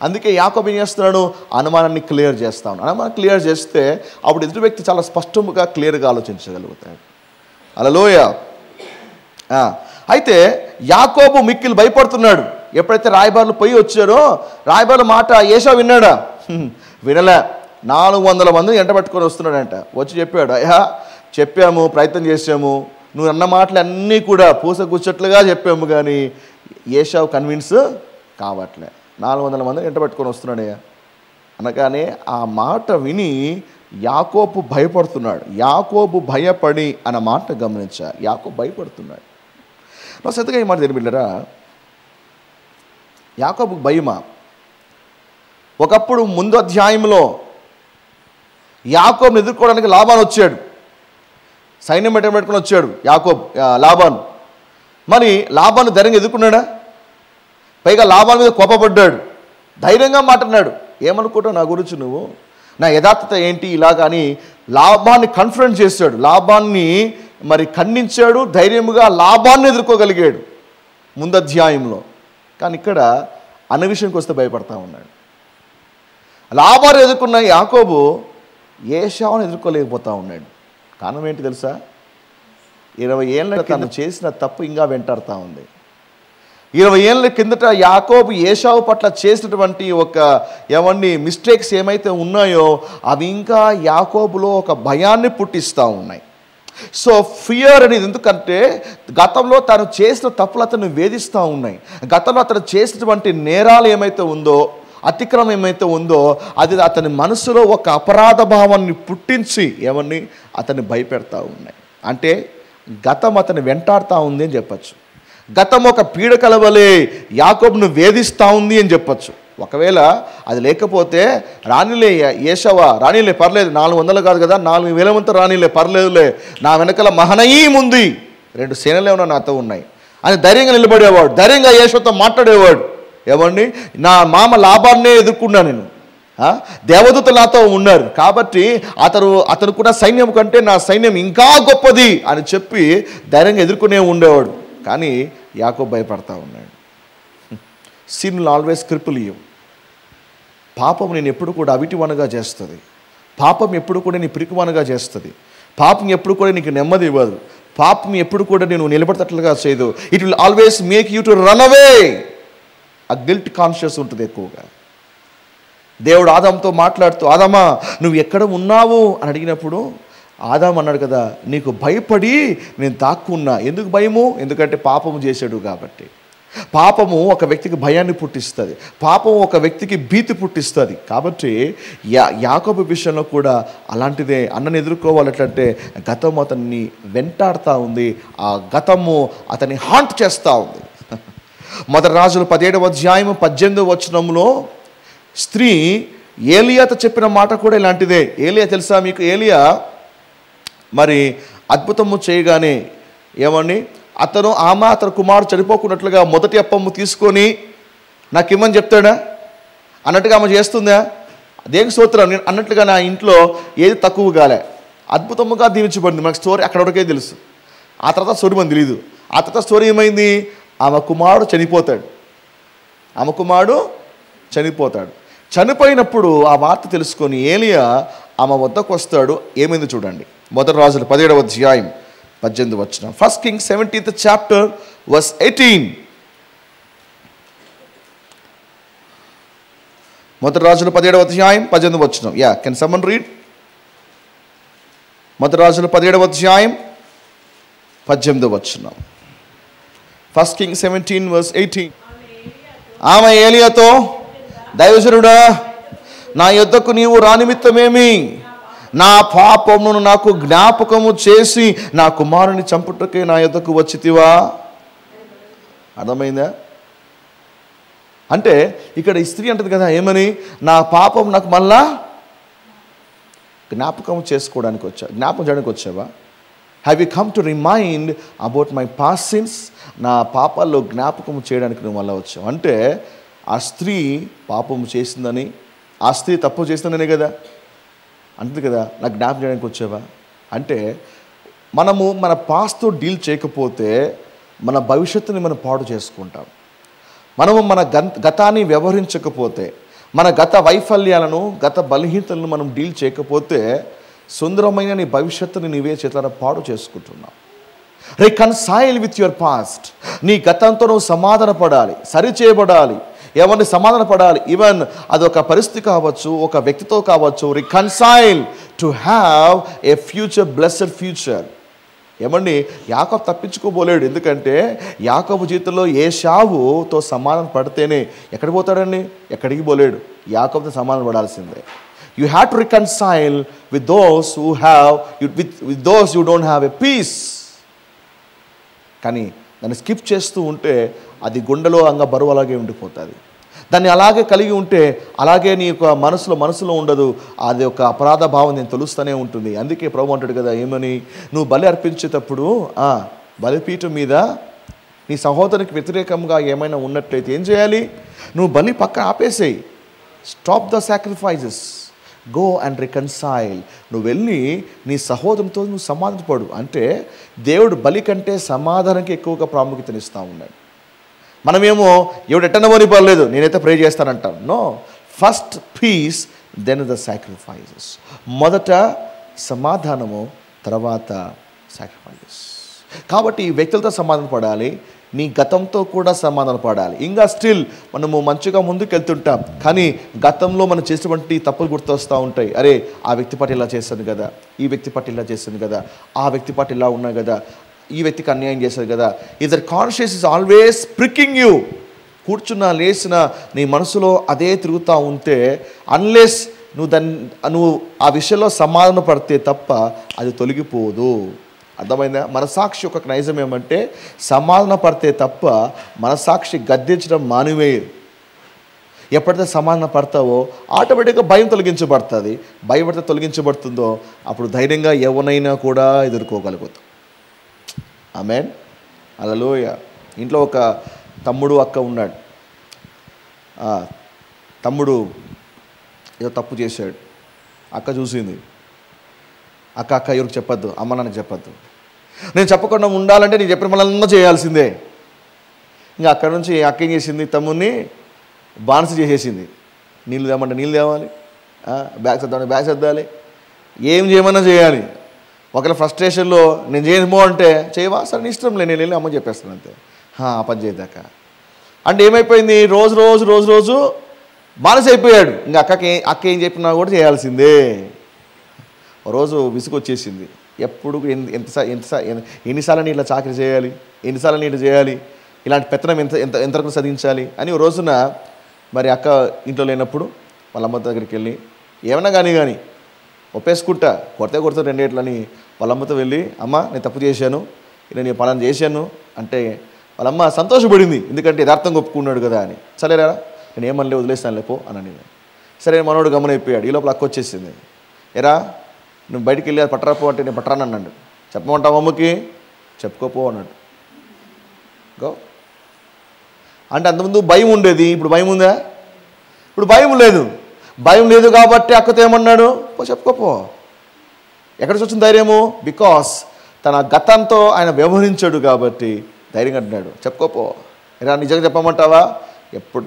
అందుకే యాకోబు ఏం చేస్తున్నాడు? అనుమానాన్ని క్లియర్ చేస్తా ఉన్నాడు. అనుమానం క్లియర్ చేస్తే అప్పుడు ఎదుటి వ్యక్తి చాలా స్పష్టంగా క్లియర్గా ఆలోచించగలుగుతాడు. హల్లెలూయా. అయితే యాకోబు మిక్కిలి భయపడుతున్నాడు. ఎప్పుడైతే రాయబారులు పోయి వచ్చారో రాయబారుల మాట ఏశావు విన్నాడా? వినలే. 400 మందిని ఎంట పట్టుకొని వస్తున్నాడంట. వచ్చి చెప్పాడు, అయ్యా చెప్పాము, ప్రయత్నం చేసాము, నువ్వు అన్న మాటలు అన్నీ కూడా పూసగుచ్చట్లుగా చెప్పాము, కానీ ఏశావు కన్విన్స్ కావట్లే. 400 మందిని ఎంట పట్టుకొని వస్తున్నాడయ్యా అనగానే ఆ మాట విని యాకోబు భయపడుతున్నాడు. యాకోబు భయపడి అన్న మాట గమనించా. యాకోబు భయపడుతున్నాడు. నా సతగా ఈ మాట తెలియబిడ్డరా, యాకోబుకు భయమా? ఒకప్పుడు ముందు అధ్యాయంలో యాకోబుని ఎదుర్కోవడానికి లాబాను వచ్చాడు. సైన్యం పెట్టుకొని వచ్చాడు లాబాను. మరి లాబాను ధైర్యంగా ఎదుర్కొన్నాడా? పైగా లాబాను మీద కోపపడ్డాడు, ధైర్యంగా మాట్లాడినాడు. ఏమనుకుంటావు నా గురించి నువ్వు, నా యథార్థత ఏంటి ఇలా కానీ లాబాన్ని కన్ఫ్రంట్ చేశాడు. లాబాన్ని మరి ఖండించాడు, ధైర్యంగా లాబాన్ని ఎదుర్కోగలిగాడు ముందు అధ్యాయంలో. కానీ ఇక్కడ అన్న విషయంకి వస్తే భయపడతా ఉన్నాడు. లాబాను ఎదుర్కొన్న యాకోబు ఏశావును ఎదుర్కోలేకపోతా ఉన్నాడు. కారణం ఏంటి తెలుసా? 20 ఏళ్ళ తను చేసిన తప్పు ఇంకా వెంటాడుతూ ఉంది. 20 ఏళ్ళ కిందట యాకోబు ఏశావు పట్ల చేసినటువంటి మిస్టేక్స్ ఏమైతే ఉన్నాయో అవి ఇంకా యాకోబులో ఒక భయాన్ని పుట్టిస్తూ ఉన్నాయి. సో ఫియర్ అనేది ఎందుకంటే గతంలో తను చేసిన తప్పులు అతను వేధిస్తూ ఉన్నాయి. గతంలో అతను చేసినటువంటి నేరాలు ఏమైతే ఉందో, అతిక్రమం ఏమైతే ఉందో, అది అతని మనసులో ఒక అపరాధ భావాన్ని పుట్టించి ఏమని అతన్ని భయపెడతా ఉన్నాయి. అంటే గతం అతన్ని వెంటాడుతూ ఉంది అని చెప్పచ్చు. గతం ఒక పీడకల వలె యాకోబును వేధిస్తూ ఉంది అని చెప్పచ్చు. ఒకవేళ అది లేకపోతే రానిలే ఏషవా, రానిలే పర్లేదు, 400 కాదు కదా, 4000 మంది రానిలే పర్లేదులే, నా వెనకాల మహనయీం ఉంది, 2 సేనలే ఉన్నా నాతో ఉన్నాయి అని ధైర్యంగా నిలబడేవాడు. ధైర్యంగా ఏషవతో మాట్లాడేవాడు. ఏమండి, నా మామ లాభాన్నే ఎదుర్కొన్నా నేను, దేవదూతలు నాతో ఉన్నారు కాబట్టి అతనుకున్న సైన్యం కంటే నా సైన్యం ఇంకా గొప్పది అని చెప్పి ధైర్యంగా ఎదుర్కొనే ఉండేవాడు. కానీ యాకోబు భయపడతా ఉన్నాడు. Sin will always cripple you. పాపం నేను ఎప్పుడు కూడా అవిటివనగా చేస్తుంది. పాపం ఎప్పుడు కూడా నీ పిరికివనగా చేస్తుంది. పాపం ఎప్పుడు కూడా నీకు నెమ్మది ఇవ్వదు. పాపం ఎప్పుడు కూడా నేను నిలబడతట్లుగా చేయదు. It will always make you to run away. ఆ గిల్ట్ కాన్షియస్ ఉంటుంది ఎక్కువగా. దేవుడు ఆదాముతో మాట్లాడుతూ, ఆదామా నువ్వు ఎక్కడ ఉన్నావు అని అడిగినప్పుడు ఆదాము అన్నాడు కదా, నీకు భయపడి నేను దాక్కున్నా. ఎందుకు భయము? ఎందుకంటే పాపము చేశాడు కాబట్టి. పాపము ఒక వ్యక్తికి భయాన్ని పుట్టిస్తుంది. పాపం ఒక వ్యక్తికి భీతి పుట్టిస్తుంది. కాబట్టి యాకోబు విషయంలో కూడా అలాంటిదే. అన్నని ఎదుర్కోవాలి. ఎట్లంటే గతం అతన్ని వెంటాడుతూ ఉంది. ఆ గతము అతన్ని హాంట్ చేస్తూ ఉంది. మొదటి రాజులు 17వ అధ్యాయం 18వ వచనంలో స్త్రీ ఏలియాతో చెప్పిన మాట కూడా ఇలాంటిదే. ఏలియా తెలుసా మీకు? ఏలియా మరి అద్భుతము చేయగానే ఏమని ఆమె అతని కుమారుడు చనిపోకున్నట్లుగా మొదటి అప్పము తీసుకొని నాకు ఇమ్మని చెప్తాడా అన్నట్టుగా ఆమె చేస్తుందా? దేనికి స్తోత్రం. నేను అన్నట్లుగా నా ఇంట్లో ఏది తక్కువ కాలే, అద్భుతముగా దీవించబడింది. మనకు స్టోరీ అక్కడ వరకే తెలుసు. ఆ తర్వాత స్టోరీ మనకు తెలియదు. ఆ తర్వాత స్టోరీ ఏమైంది? ఆమె కుమారుడు చనిపోతాడు. చనిపోయినప్పుడు ఆ వార్త తెలుసుకొని ఏలియా ఆమె వద్దకు వస్తాడు. ఏమైంది చూడండి. మొదటి రాజులు 17వ అధ్యాయం 18వ వచనం. 1 Kings 17th chapter verse 18. మొదటి రాజులు 17వ అధ్యాయం 18వ వచనం. Can someone read? మొదటి రాజులు 17వ అధ్యాయం 18వ వచనం. 1 Kings 17 verse 18. ఆమె ఏలియాతో, దైవజనుడా నా యొద్దకు నీవు రానిమిత్తమేమి? నా పాపమును నాకు జ్ఞాపకము చేసి నా కుమారుని చంపుటకే నా యొద్దకు వచ్చితివా? అర్థమైందా? అంటే ఇక్కడ ఈ స్త్రీ అంటది కదా, ఏమని? నా పాపం నాకు మళ్ళా జ్ఞాపకం చేయడానికి వచ్చావా? Have you come to remind about my past sins? నా పాపాల్లో జ్ఞాపకం చేయడానికి నువ్వు మళ్ళీ వచ్చావు. అంటే ఆ స్త్రీ పాపం చేసిందని, ఆ స్త్రీ తప్పు చేసిందనే కదా అంటుంది కదా, నాకు జ్ఞాపకం చేయడానికి వచ్చావా? అంటే మనము మన పాస్ట్తో డీల్ చేయకపోతే మన భవిష్యత్తుని మనం పాడు చేసుకుంటాం. మనము మన గతాన్ని వ్యవహరించకపోతే, మన గత వైఫల్యాలను, గత బలహీనతలను మనం డీల్ చేయకపోతే సుందరమైన నీ భవిష్యత్తుని నీవే చేతులను పాడు చేసుకుంటున్నావు. Reconcile with your past. నీ గతంతో నువ్వు సమాధాన పడాలి, సరిచేయబడాలి. ఎవరిని సమాధాన పడాలి? ఈవెన్ అదొక పరిస్థితి కావచ్చు, ఒక వ్యక్తితో కావచ్చు. Reconcile to have a future, blessed future. ఏమండి, యాకోబు తప్పించుకోబోలేడు. ఎందుకంటే యాకోబు జీవితంలో ఏశావుతో సమాధాన పడితేనే ఎక్కడికి పోతాడండి? ఎక్కడికి పోలేడు. యాకోబుతో సమాధాన పడాల్సిందే. You have to reconcile with those who have, with those who don't have a peace. కానీ దాన్ని స్కిప్ చేస్తూ ఉంటే అది గుండెలో బరువు అలాగే ఉండిపోతుంది. దాన్ని అలాగే కలిగి ఉంటే అలాగే నీ యొక్క మనసులో ఉండదు. అది ఒక అపరాధ భావం నేను తెలుస్తూనే ఉంటుంది. అందుకే ప్రభు అంటాడు కదా, ఏమని? నువ్వు బలి అర్పించేటప్పుడు బలిపీఠం మీద నీ సహోదరునికి వ్యతిరేకంగా ఏమైనా ఉన్నట్లయితే ఏం చేయాలి? నువ్వు బలి పక్కన ఆపేసేయి. Stop the sacrifices, go and reconcile. నువ్వు వెళ్ళి నీ సహోదరునితో నువ్వు సమాధానపడు. అంటే దేవుడు బలి కంటే సమాధానానికి ఎక్కువగా ప్రాముఖ్యతనిస్తూ ఉన్నాడు. మనమేమో ఎవడు ఎట్టనవని పర్లేదు, నేనైతే ప్రే చేస్తానంటాను. No, first peace, then the sacrifices. మొదట సమాధానము, తర్వాత సాక్రిఫైజెస్. కాబట్టి ఈ వ్యక్తులతో సమాధాన పడాలి, నీ గతంతో కూడా సమాధాన పడాలి. ఇంకా స్టిల్ మనము మంచిగా ముందుకు వెళ్తుంటాం, కానీ గతంలో మనం చేసినటువంటి తప్పులు గుర్తొస్తూ ఉంటాయి. అరే, ఆ వ్యక్తి పాటు ఇలా చేశాను కదా, ఈ వ్యక్తి పాటు ఇలా చేశాను కదా, ఆ వ్యక్తి పాటు ఇలా ఉన్నా కదా, ఈ వ్యక్తికి అన్యాయం చేశారు కదా. If that conscious is always pricking you, కూర్చున్నా లేచినా నీ మనసులో అదే తిరుగుతూ ఉంటే, అన్లెస్ నువ్వు ఆ విషయంలో సమాధాన పడితే తప్ప అది తొలగిపోదు. అర్థమైందా? మనసాక్షి ఒక నైజం ఏమంటే, సమాధాన పడితే తప్ప మనసాక్షి గద్దించడం మానివేయదు. ఎప్పుడైతే సమాధాన పడతావో ఆటోమేటిక్గా భయం తొలగించబడుతుంది. భయపడితే తొలగించబడుతుందో అప్పుడు ధైర్యంగా ఎవరినైనా కూడా ఎదుర్కోగలుగుతాం. ఆమేన్. హల్లెలూయా. ఇంట్లో ఒక తమ్ముడు అక్క ఉన్నాడు. తమ్ముడు ఏదో తప్పు చేశాడు. అక్క చూసింది. అక్క ఎవరికి చెప్పొద్దు, అమ్మ నాన్నకి చెప్పొద్దు. నేను చెప్పకుండా ఉండాలంటే నేను చెప్పిన మళ్ళీ చేయాల్సిందే. ఇంకా అక్కడ నుంచి అక్క ఏం చేసింది, తమ్ముడిని బానిస చేసేసింది. నీళ్ళు తేమంటే నీళ్ళు తేవాలి, బ్యాగ్ సర్దాలి బ్యాగ్ సర్దాలి, ఏం చేయమన్నా చేయాలి. ఒకవేళ ఫ్రస్ట్రేషన్లో నేను చేయమో అంటే చేయవా, సరే నీ ఇష్టం లేదు, నేను వెళ్ళి అమ్మ చెప్పేస్తాను అంతే. ఆ పని చేయదాక అంటే ఏమైపోయింది, రోజు రోజు రోజు రోజు బానిస అయిపోయాడు. ఇంకా అక్క ఏం చెప్పినా కూడా చేయాల్సిందే. రోజు విసుగొచ్చేసింది. ఎప్పుడు ఎన్నిసార్లు నీ ఇట్లా చాకరీ చేయాలి, ఎన్నిసార్లు నీ ఇట్లా చేయాలి, ఇలాంటి పెత్తనం ఎంతవరకు సాధించాలి అని ఓ రోజున మరి అక్క ఇంట్లో లేనప్పుడు వాళ్ళ అమ్మ దగ్గరికి వెళ్ళి ఏమన్నా కానీ ఒప్పేసుకుంటా, కొడితే రెండేట్లని వాళ్ళ అమ్మతో వెళ్ళి, అమ్మ నేను తప్పు చేశాను, ఇలా నేను పలానా చేశాను అంటే వాళ్ళమ్మ సంతోషపడింది. ఎందుకంటే యథార్థంగా ఒప్పుకున్నాడు కదా అని. సరేరా నేను ఏమనలే, వదిలేస్తాను లేపో అని. సరే మనోడు గమనైపోయాడు. ఈ లోపల అక్క వచ్చేసింది. ఎరా నువ్వు బయటికి వెళ్ళి అది పట్టరాపో అంటే నేను పట్టరాను అన్నాడు. చెప్పమంటావు అమ్మకి, చెప్పుకోపో అన్నాడు. గో అంటే అంతకుముందు భయం ఉండేది, ఇప్పుడు భయం ఉందా? ఇప్పుడు భయం లేదు. భయం లేదు కాబట్టి అక్కతో ఏమన్నాడు, పో చెప్పుకోపో. ఎక్కడికి వచ్చిన ధైర్యము? బికాస్ తన గతంతో ఆయన వ్యవహరించాడు కాబట్టి ధైర్యంగా అంటున్నాడు, చెప్పుకోపో. ఇలా నిజంగా చెప్పమంటావా? ఎప్పుడు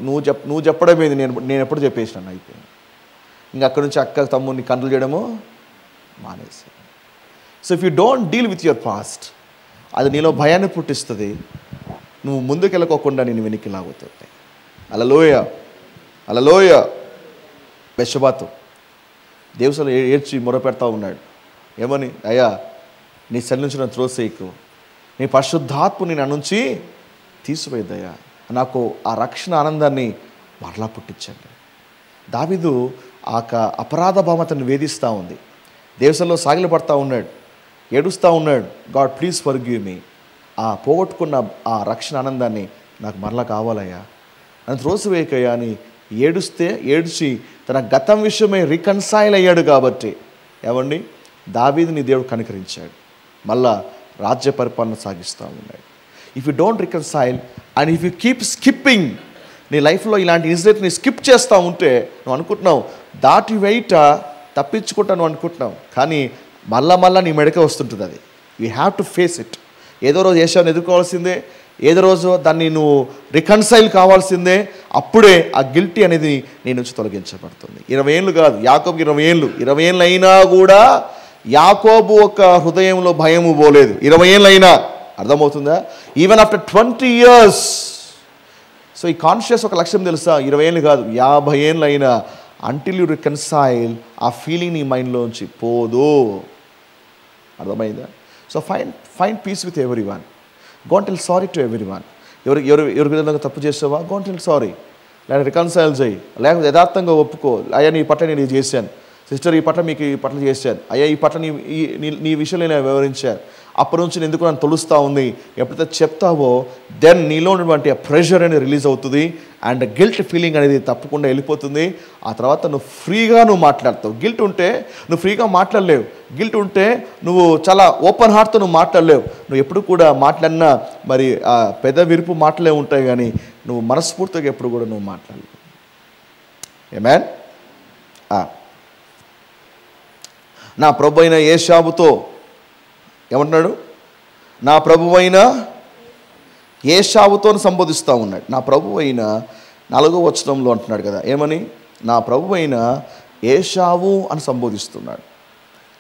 నువ్వు చెప్పడమే, నేను ఎప్పుడు చెప్పేసినాను అయిపోయింది. ఇంకా అక్కడి నుంచి అక్క తమ్ముడిని కంట్రోల్ చేయడము మానేసి. So if you don't deal with your past, అది నీలో భయాన్ని పుట్టిస్తుంది. నువ్వు ముందుకెళ్ళకోకుండా నేను వెనక్కి లాగుతుంది. హల్లెలూయా. బెత్షెబాతు దేవుని ఏడ్చి మొరపెడతా ఉన్నాడు. ఏమని? అయ్యా నీ సరి నుంచి నన్ను త్రోసేయకు, నీ పరిశుద్ధాత్మ నేను నుంచి తీసివేయద్దయ్యా, నాకు ఆ రక్షణ ఆనందాన్ని మరలా పుట్టించండి. దావీదు ఆ అపరాధ భావం అతన్ని వేధిస్తూ ఉంది. దేవసంలో సాగిలపడతా ఉన్నాడు, ఏడుస్తూ ఉన్నాడు. God please forgive me. ఆ పోగొట్టుకున్న ఆ రక్షణ ఆనందాన్ని నాకు మరలా కావాలయ్యా, నన్ను త్రోసివేయకయ్యా అని ఏడ్చి తన గతం విషయమై రికన్సైల్ అయ్యాడు. కాబట్టి ఏమండి, దావీదుని దేవుడు కనికరించాడు, మళ్ళా రాజ్య పరిపాలన సాగిస్తూ ఉన్నాడు. If you don't reconcile and if you keep skipping, నీ లైఫ్లో ఇలాంటి ఇన్సిడెంట్ని స్కిప్ చేస్తూ ఉంటే నువ్వు అనుకుంటున్నావు దాటి వెయిట తప్పించుకుంటాను అనుకుంటున్నావు, కానీ మళ్ళా నీ మెడకే వస్తుంటుంది. అది you have to face it. ఏదో రోజు ఏషాను ఎదుర్కోవాల్సిందే, ఏదో రోజు దాన్ని నువ్వు రికన్సైల్ కావాల్సిందే. అప్పుడే ఆ గిల్టీ అనేది నీ నుంచి తొలగించబడుతుంది. 20 ఏళ్ళు కాదు, యాకోబుకి 20 ఏళ్ళు అయినా కూడా యాకోబు ఒక హృదయంలో భయము పోలేదు. 20 ఏళ్ళు అయినా, అర్థమవుతుందా? Even after 20 years. సో ఈ కాన్షియస్ ఒక లక్ష్యం తెలుసా? 20 ఏళ్ళు కాదు, 50 ఏళ్ళు అయినా అంటిల్ యూ రికన్సైల్, ఆ ఫీలింగ్ నీ మైండ్లోంచి పోదు. అర్థమైందా? So find piece with every one. Go and tell sorry to every one. ఎవరి విధంగా తప్పు చేసావా, గో అండ్ టెల్ సారీ. లేకపోతే రికన్సైల్ చేయి, లేకపోతే యథార్థంగా ఒప్పుకో. అయ్యా నీ పట్ల నేను ఇది చేశాను, సిస్టర్ ఈ పట్ల మీకు ఈ పట్ల చేశాను, అయ్యా ఈ పట్ల నీ విషయంలో నేను వివరించాను, అప్పటి నుంచి ఎందుకు నన్ను తొలుస్తూ ఉంది. ఎప్పుడైతే చెప్తావో దెన్ నీలో ఉన్నటువంటి ఆ ప్రెషర్ అనేది రిలీజ్ అవుతుంది అండ్ గిల్ట్ ఫీలింగ్ అనేది తప్పకుండా వెళ్ళిపోతుంది. ఆ తర్వాత నువ్వు ఫ్రీగా మాట్లాడతావు. గిల్ట్ ఉంటే నువ్వు ఫ్రీగా మాట్లాడలేవు. గిల్ట్ ఉంటే నువ్వు చాలా ఓపెన్ హార్ట్తో నువ్వు మాట్లాడలేవు. నువ్వు ఎప్పుడు కూడా మాట్లాడినా మరి ఆ పెద్ద విరుపు మాటలే ఉంటాయి, కానీ నువ్వు మనస్ఫూర్తిగా ఎప్పుడు కూడా నువ్వు మాట్లాడలేవు. ఆమేన్. నా ప్రభు అయిన యేషావుతో ఏమంటున్నాడు? నా ప్రభువైన యేషావుతో సంబోధిస్తూ ఉన్నాడు. నా ప్రభువైన 4వ వచనంలో అంటున్నాడు కదా, ఏమని? నా ప్రభువైన యేషావు అని సంబోధిస్తున్నాడు.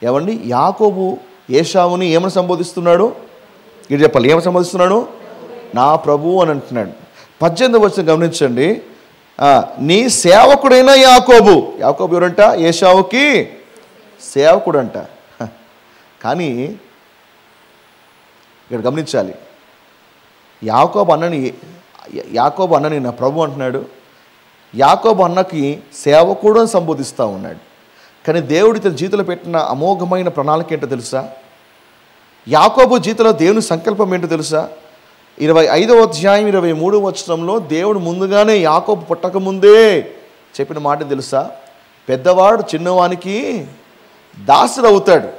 ఏమండి, యాకోబు యేషావుని ఏమని సంబోధిస్తున్నాడు? ఇది చెప్పాలి. ఏమని సంబోధిస్తున్నాడు? నా ప్రభువు అని అంటున్నాడు. 18వ వచనం గమనించండి. నీ సేవకుడైన యాకోబు. యాకోబు ఎవరంట? ఏశావుకి సేవకుడంట. కానీ ఇక్కడ గమనించాలి, యాకోబు అన్నని నా ప్రభు అంటున్నాడు. యాకోబు అన్నకి సేవకుడు అని సంబోధిస్తూ ఉన్నాడు. కానీ దేవుడి తన జీవితంలో పెట్టిన అమోఘమైన ప్రణాళిక ఏంటో తెలుసా? యాకోబు జీవితంలో దేవుని సంకల్పం ఏంటో తెలుసా? 25వ అధ్యాయం 23వ వచనంలో దేవుడు ముందుగానే యాకోబు పుట్టకముందే చెప్పిన మాట తెలుసా? పెద్దవాడు చిన్నవానికి దాసుడు అవుతాడు.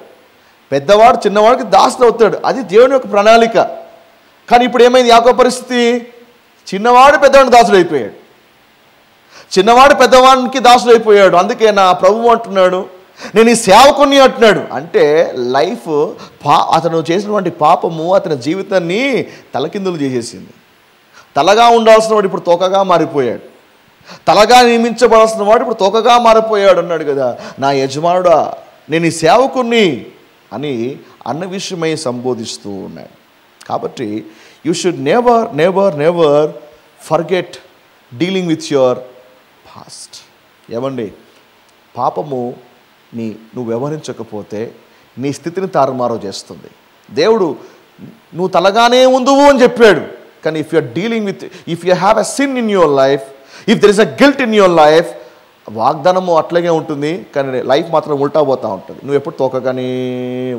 పెద్దవాడు చిన్నవాడికి దాసుడు అవుతాడు. అది దేవుని యొక్క ప్రణాళిక. కానీ ఇప్పుడు ఏమైంది యాకోబు పరిస్థితి? చిన్నవాడు పెద్దవాడికి దాసుడు అయిపోయాడు. చిన్నవాడు పెద్దవాడికి దాసుడు అయిపోయాడు. అందుకే నా ప్రభువు అంటున్నాడు, నేను ఈ సేవకుని అంటున్నాడు. అంటే లైఫ్ అతను చేసినటువంటి పాపము అతని జీవితాన్ని తలకిందులు చేసేసింది. తలగా ఉండాల్సిన వాడు ఇప్పుడు తోకగా మారిపోయాడు. తలగా నియమించబడాల్సిన వాడు ఇప్పుడు తోకగా మారిపోయాడు అన్నాడు కదా. నా యజమానుడా, నేను ఈ సేవకుని అని అన్న విషయమై సంబోధిస్తూ ఉన్నాడు. కాబట్టి you should never never never forget dealing with your past. ఏమండి, పాపము నువ్వు వ్యవహరించకపోతే నీ స్థితిని తారుమారు చేస్తుంది. దేవుడు నువ్వు తలగానే ఉందువు అని చెప్పాడు. కానీ if you have a sin in your life, if there is a guilt in your life, వాగ్దానము అట్లాగే ఉంటుంది, కానీ లైఫ్ మాత్రం ఉల్టా పోతూ ఉంటుంది. నువ్వు ఎప్పుడు తోకగానే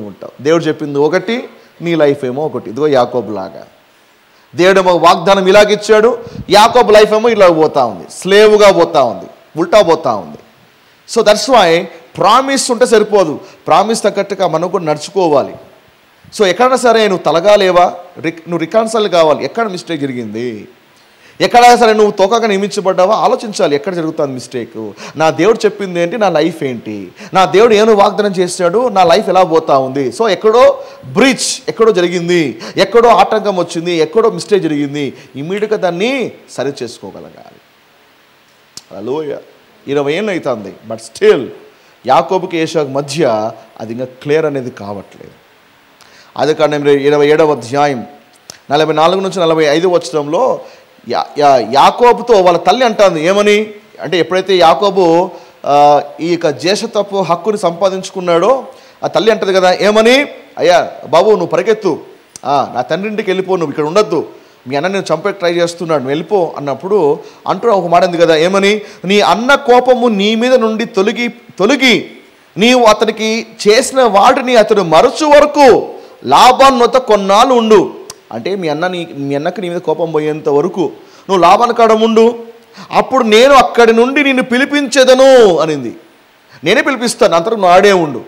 ఉంటావు. దేవుడు చెప్పింది ఒకటి, నీ లైఫ్ ఏమో ఒకటి. ఇదిగో యాకోబు లాగా దేవుడేమో వాగ్దానం ఇలాగిచ్చాడు, యాకోబు లైఫ్ ఏమో ఇలా పోతూ ఉంది, స్లేవుగా పోతూ ఉంది, ఉల్టా పోతూ ఉంది. సో దట్స్ వై ప్రామిస్ ఉంటే సరిపోదు, ప్రామిస్ తగ్గట్టుగా మనం కూడా నడుచుకోవాలి. సో ఎక్కడైనా సరే నువ్వు తలగా లేవా, నువ్వు రికాన్సల్ కావాలి. ఎక్కడ మిస్టేక్ జరిగింది, ఎక్కడైనా సరే నువ్వు తోకగా నియమించబడ్డావా, ఆలోచించాలి ఎక్కడ జరుగుతుంది మిస్టేక్. నా దేవుడు చెప్పింది ఏంటి, నా లైఫ్ ఏంటి, నా దేవుడు ఏమో వాగ్దానం చేశాడు, నా లైఫ్ ఎలా పోతా ఉంది. సో ఎక్కడో బ్రీచ్ ఎక్కడో జరిగింది, ఎక్కడో ఆటంకం వచ్చింది, ఎక్కడో మిస్టేక్ జరిగింది, ఇమ్మీడియట్గా దాన్ని సరి చేసుకోగలగాలి. హల్లెలూయా. 20 ఏళ్ళు అవుతుంది, బట్ స్టిల్ యాకోబుకి ఏశాకు మధ్య అది ఇంకా క్లియర్ అనేది కావట్లేదు. అదే కారణం 27వ అధ్యాయం 44 నుంచి 45 వచనంలో యాకోబుతో వాళ్ళ తల్లి అంటుంది ఏమని అంటే, ఎప్పుడైతే యాకోబు ఈ యొక్క జ్యేష్ఠత్వపు హక్కుని సంపాదించుకున్నాడో ఆ తల్లి అంటది కదా, ఏమని, అయ్యా బాబు నువ్వు పరిగెత్తు, నా తండ్రింటికి వెళ్ళిపో, నువ్వు ఇక్కడ ఉండొద్దు, మీ అన్న నేను చంపే ట్రై చేస్తున్నాడు, నువ్వు వెళ్ళిపో అన్నప్పుడు అంటూ ఒక మాట ఉంది కదా, ఏమని, నీ అన్న కోపము నీ మీద నుండి తొలగి నీవు అతనికి చేసిన వాటిని అతడు మరచు వరకు లాభాన్నొత కొన్నాళ్ళు ఉండు. అంటే మీ అన్నకి నీ మీద కోపం పోయేంత వరకు నువ్వు లాభాన్ని కాడ ఉండు, అప్పుడు నేను అక్కడి నుండి నిన్ను పిలిపించేదను అనింది. నేనే పిలిపిస్తాను, అంతకు నువ్వు ఆడే ఉండు.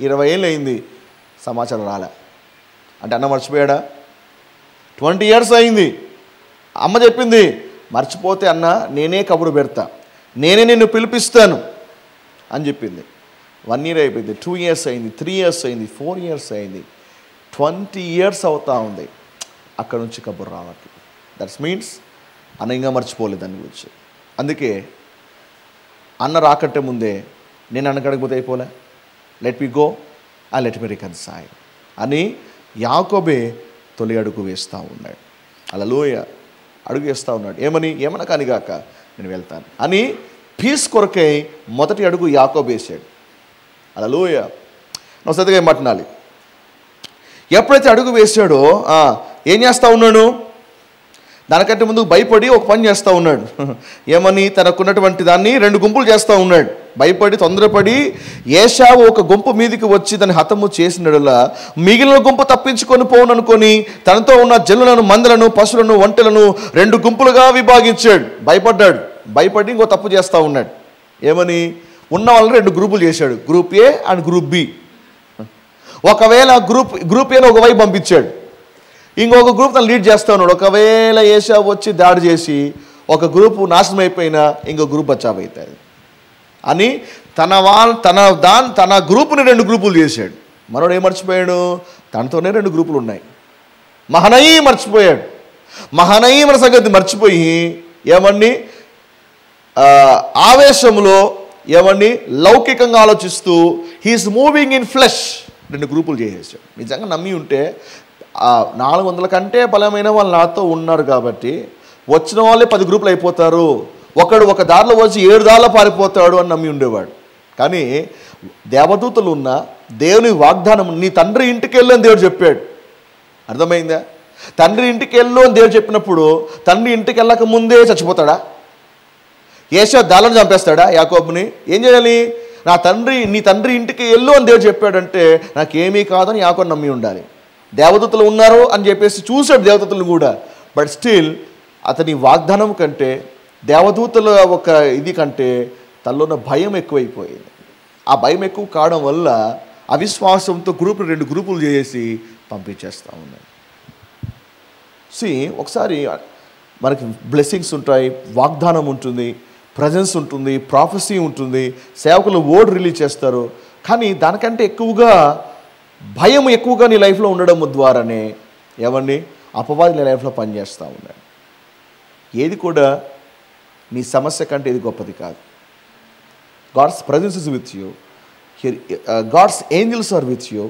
20 ఏళ్ళు అయింది, సమాచారం రాలే. అంటే అన్న మర్చిపోయాడా? 20 years అయింది. అమ్మ చెప్పింది, మర్చిపోతే అన్న నేనే కబురు పెడతా, నేనే నిన్ను పిలిపిస్తాను అని చెప్పింది. 1 year అయిపోయింది, 2 years అయింది, 3 years అయింది, 4 years అయింది, 20 years అవుతా ఉంది. అక్కడ నుంచి కబురు రావట్లేదు. దట్స్ మీన్స్ అన్న ఇంకా మర్చిపోలేదు దాని గురించి. అందుకే అన్న రాకంటే ముందే నేను అన్నకాడికి పోతే అయిపోలే, let me go and let me reconcile అని యాకోబే తొలి అడుగు వేస్తూ ఉన్నాడు. హల్లెలూయా. అడుగు వేస్తూ ఉన్నాడు. ఏమన్నా కానిగాక నేను వెళ్తాను అని పీస్ కొరకై మొదటి అడుగు యాకోబు వేసాడు. హల్లెలూయా. నువ్వు సరిగ్గా ఏమంటున్నాలి, ఎప్పుడైతే అడుగు వేసాడో ఏం చేస్తూ ఉన్నాడు, దానికంటే ముందు భయపడి ఒక పని చేస్తూ ఉన్నాడు. ఏమని, తనకున్నటువంటి దాన్ని 2 గుంపులు చేస్తూ ఉన్నాడు. భయపడి తొందరపడి ఏశావు ఒక గుంపు మీదికి వచ్చి దాన్ని హతము చేసినడులా మిగిలిన గుంపు తప్పించుకొని పోననుకొని తనతో ఉన్న జనులను, మందలను, పశువులను, ఒంటెలను 2 గుంపులుగా విభాగించాడు. భయపడి ఇంకో తప్పు చేస్తూ ఉన్నాడు. ఏమని, ఉన్న వాళ్ళని 2 గ్రూపులు చేశాడు, group A and group B. ఒకవేళ గ్రూప్ ఏని ఒకవైపు పంపించాడు, ఇంకొక గ్రూప్ తను లీడ్ చేస్తూ ఉన్నాడు. ఒకవేళ ఏశావు వచ్చి దాడి చేసి ఒక గ్రూపు నాశనం అయిపోయినా ఇంకో గ్రూప్ బచావవుతుంది అని తన గ్రూపుని 2 గ్రూపులు చేశాడు. మనోడు ఏం మర్చిపోయాడు, తనతోనే 2 గ్రూపులు ఉన్నాయి. మహనయీం మర్చిపోయాడు. మహనయీం సంగతి మర్చిపోయి ఏమండి ఆవేశంలో లౌకికంగా ఆలోచిస్తూ హీఈస్ మూవింగ్ ఇన్ ఫ్లెష్ 2 గ్రూపులు చేసేసాడు. నిజంగా నమ్మి ఉంటే 400 కంటే బలమైన వాళ్ళు నాతో ఉన్నారు కాబట్టి వచ్చిన వాళ్ళే 10 గ్రూపులు అయిపోతారు, ఒకడు ఒక దారిలో వచ్చి 7 దారిలో పారిపోతాడు అని నమ్మి ఉండేవాడు. కానీ దేవదూతలు ఉన్న దేవుని వాగ్దానం, నీ తండ్రి ఇంటికి వెళ్ళు అని దేవుడు చెప్పాడు. అర్థమైందా? తండ్రి ఇంటికి వెళ్ళు అని దేవుడు చెప్పినప్పుడు తండ్రి ఇంటికి వెళ్ళక ముందే చచ్చిపోతాడా? ఏషా దాలను చంపేస్తాడా యాకోబుని? ఏం చేయాలి? నీ తండ్రి ఇంటికి వెళ్ళు అని దేవుడు చెప్పాడంటే నాకేమీ కాదని యాకోబు నమ్మి ఉండాలి. దేవదూతలు ఉన్నారు అని చెప్పేసి చూశాడు దేవదూతలు కూడా. బట్ స్టిల్ అతని వాగ్దానం కంటే దేవదూతల ఒక ఇది కంటే తనలో ఉన్న భయం ఎక్కువైపోయింది. ఆ భయం ఎక్కువ కావడం వల్ల అవిశ్వాసంతో 2 గ్రూపులు చేసి పంపించేస్తూ ఉన్నాయి. ఒకసారి మనకి బ్లెస్సింగ్స్ ఉంటాయి, వాగ్దానం ఉంటుంది, ప్రజెన్స్ ఉంటుంది, ప్రాఫెసీ ఉంటుంది, సేవకులు వర్డ్ రిలీజ్ చేస్తారు. కానీ దానికంటే ఎక్కువగా భయం ఎక్కువగా నీ లైఫ్లో ఉండడం ద్వారానే ఏమండి అపవాది నీ లైఫ్లో పనిచేస్తూ ఉన్నాడు. ఏది కూడా నీ సమస్య కంటే ఇది గొప్పది కాదు. God's presence is with you, God's angels are with you.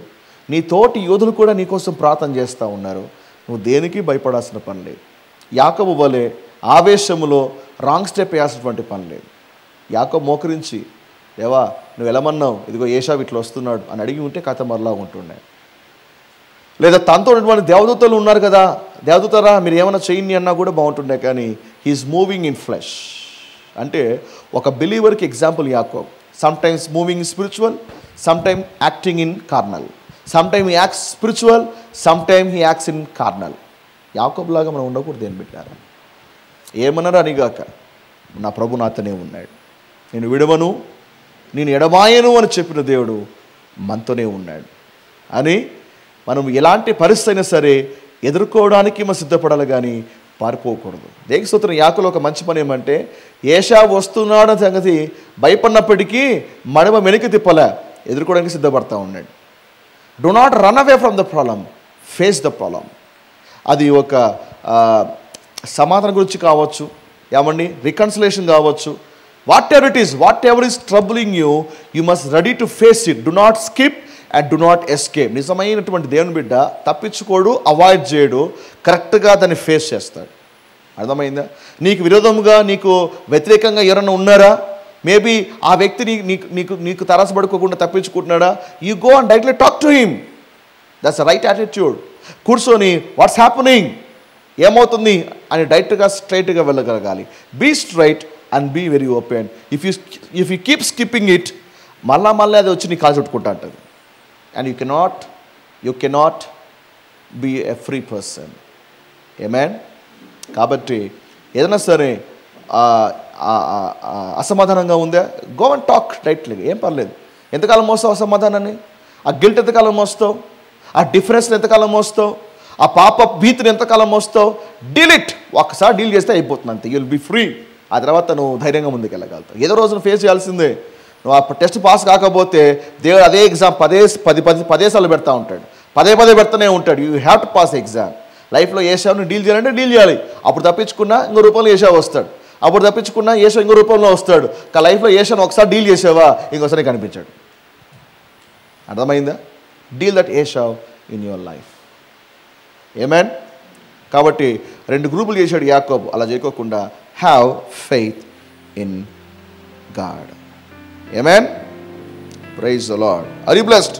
నీ తోటి యోధులు కూడా నీకోసం ప్రార్థన చేస్తూ ఉన్నారు. నువ్వు దేనికి భయపడాల్సిన పని లేదు. యాకోబు వలె ఆవేశములో రాంగ్ స్టెప్ వేయాల్సినటువంటి పని లేదు. యాకోబు మోకరించి, దేవా నువ్వు వెళ్ళమన్నావు, ఇదిగో ఏషావు ఇట్లా వస్తున్నాడు అని అడిగి ఉంటే కథ మరలా ఉంటుండే. లేదా తనతో ఉన్నటువంటి దేవదూతలు ఉన్నారు కదా, దేవదూతరా మీరు ఏమైనా చేయండి అన్నా కూడా బాగుంటుండే. కానీ హీఈస్ మూవింగ్ ఇన్ ఫ్లెష్. అంటే ఒక బిలీవర్కి ఎగ్జాంపుల్ యాకోబు. Some times moving in spiritual, some time acting in carnal. Some time he acts spiritual, some time he acts in carnal. యాకోబు లాగా మనం ఉండకూడదు. ఏం పెట్టారు ఏమన్నారు అనిగాక, నా ప్రభు నాతోనే ఉన్నాడు, నేను విడవను నేను ఎడబాయను అని చెప్పిన దేవుడు మనతోనే ఉన్నాడు అని మనం ఎలాంటి పరిస్థితి అయినా సరే ఎదుర్కోవడానికి మనం సిద్ధపడాలి, కానీ పారిపోకూడదు. దేవుని స్తోత్రం. యాకోబులో ఒక మంచి పని ఏమంటే ఏషావు వస్తున్నాడు అనే సంగతి భయపడినప్పటికీ మడమ వెనక్కి తిప్పలే, ఎదుర్కోవడానికి సిద్ధపడతా ఉన్నాడు. Do not run away from the problem, face the problem. అది ఒక సమాధానం గురించి కావచ్చు, ఏమండి రికన్సిలేషన్ కావచ్చు, what ever is troubling you, you must ready to face it. Do not skip and do not escape. నిజమైనటువంటి దేవుని బిడ్డ తప్పించుకోడు, అవాయిడ్ చేయడు, కరెక్ట్గా దాన్ని ఫేస్ చేస్తాడు. అర్థమైందా? నీకు విరోధముగా నీకు వ్యతిరేకంగా ఎవరైనా ఉన్నారా? మేబీ ఆ వ్యక్తి నీకు తరసపడుకోకుండా తప్పించుకుంటున్నాడా? You go and directly talk to him. That's right attitude. కూర్చొని వాట్స్ హ్యాపెనింగ్, ఏమవుతుంది అని డైరెక్ట్గా స్ట్రైట్గా వెళ్ళగలగాలి. Be straight and be very open. If you keep skipping it, మళ్ళీ అది వచ్చి నీ కాలు చుట్టుకుంటా ఉంటుంది. And you cannot be a free person. Amen? కాబట్టి ఏదైనా సరే అసమాధానంగా ఉందా, గో అండ్ టాక్ డైరెక్ట్లీ. ఏం పర్లేదు. ఎంతకాలం మోస్తావు అసమాధానాన్ని? ఆ గిల్ట్ ఎంతకాలం మోస్తావు? ఆ డిఫరెన్స్ని ఎంతకాలం మోస్తావు? ఆ పాప భీతిని ఎంతకాలం మోస్తావు? Deal it. ఒక్కసారి డీల్ చేస్తే అయిపోతుంది అంతే. You'll be free. ఆ తర్వాత నువ్వు ధైర్యంగా ముందుకు వెళ్ళగలుగుతావు. ఏదో రోజున ఫేస్ చేయాల్సిందే. నువ్వు ఆ టెస్ట్ పాస్ కాకపోతే దేవుడు అదే ఎగ్జామ్ పదే సార్లు పెడతా ఉంటాడు, పదే పెడతానే ఉంటాడు. You have to pass exam. లైఫ్లో ఏషావుని డీల్ చేయాలంటే డీల్ చేయాలి. అప్పుడు తప్పించుకున్నా ఇంకో రూపంలో ఏషావు వస్తాడు, అప్పుడు తప్పించుకున్నా ఏషావు ఇంకో రూపంలో వస్తాడు. లైఫ్లో ఏషాను ఒకసారి డీల్ చేసావా ఇంకోసారి కనిపించాడు. అర్థమైందా? Deal that Esau in your life. Amen? కాబట్టి 2 గ్రూపులు చేశాడు యాకోబు. అలా చేయకోకుండా have faith in God. Amen. Praise the Lord. Are you blessed?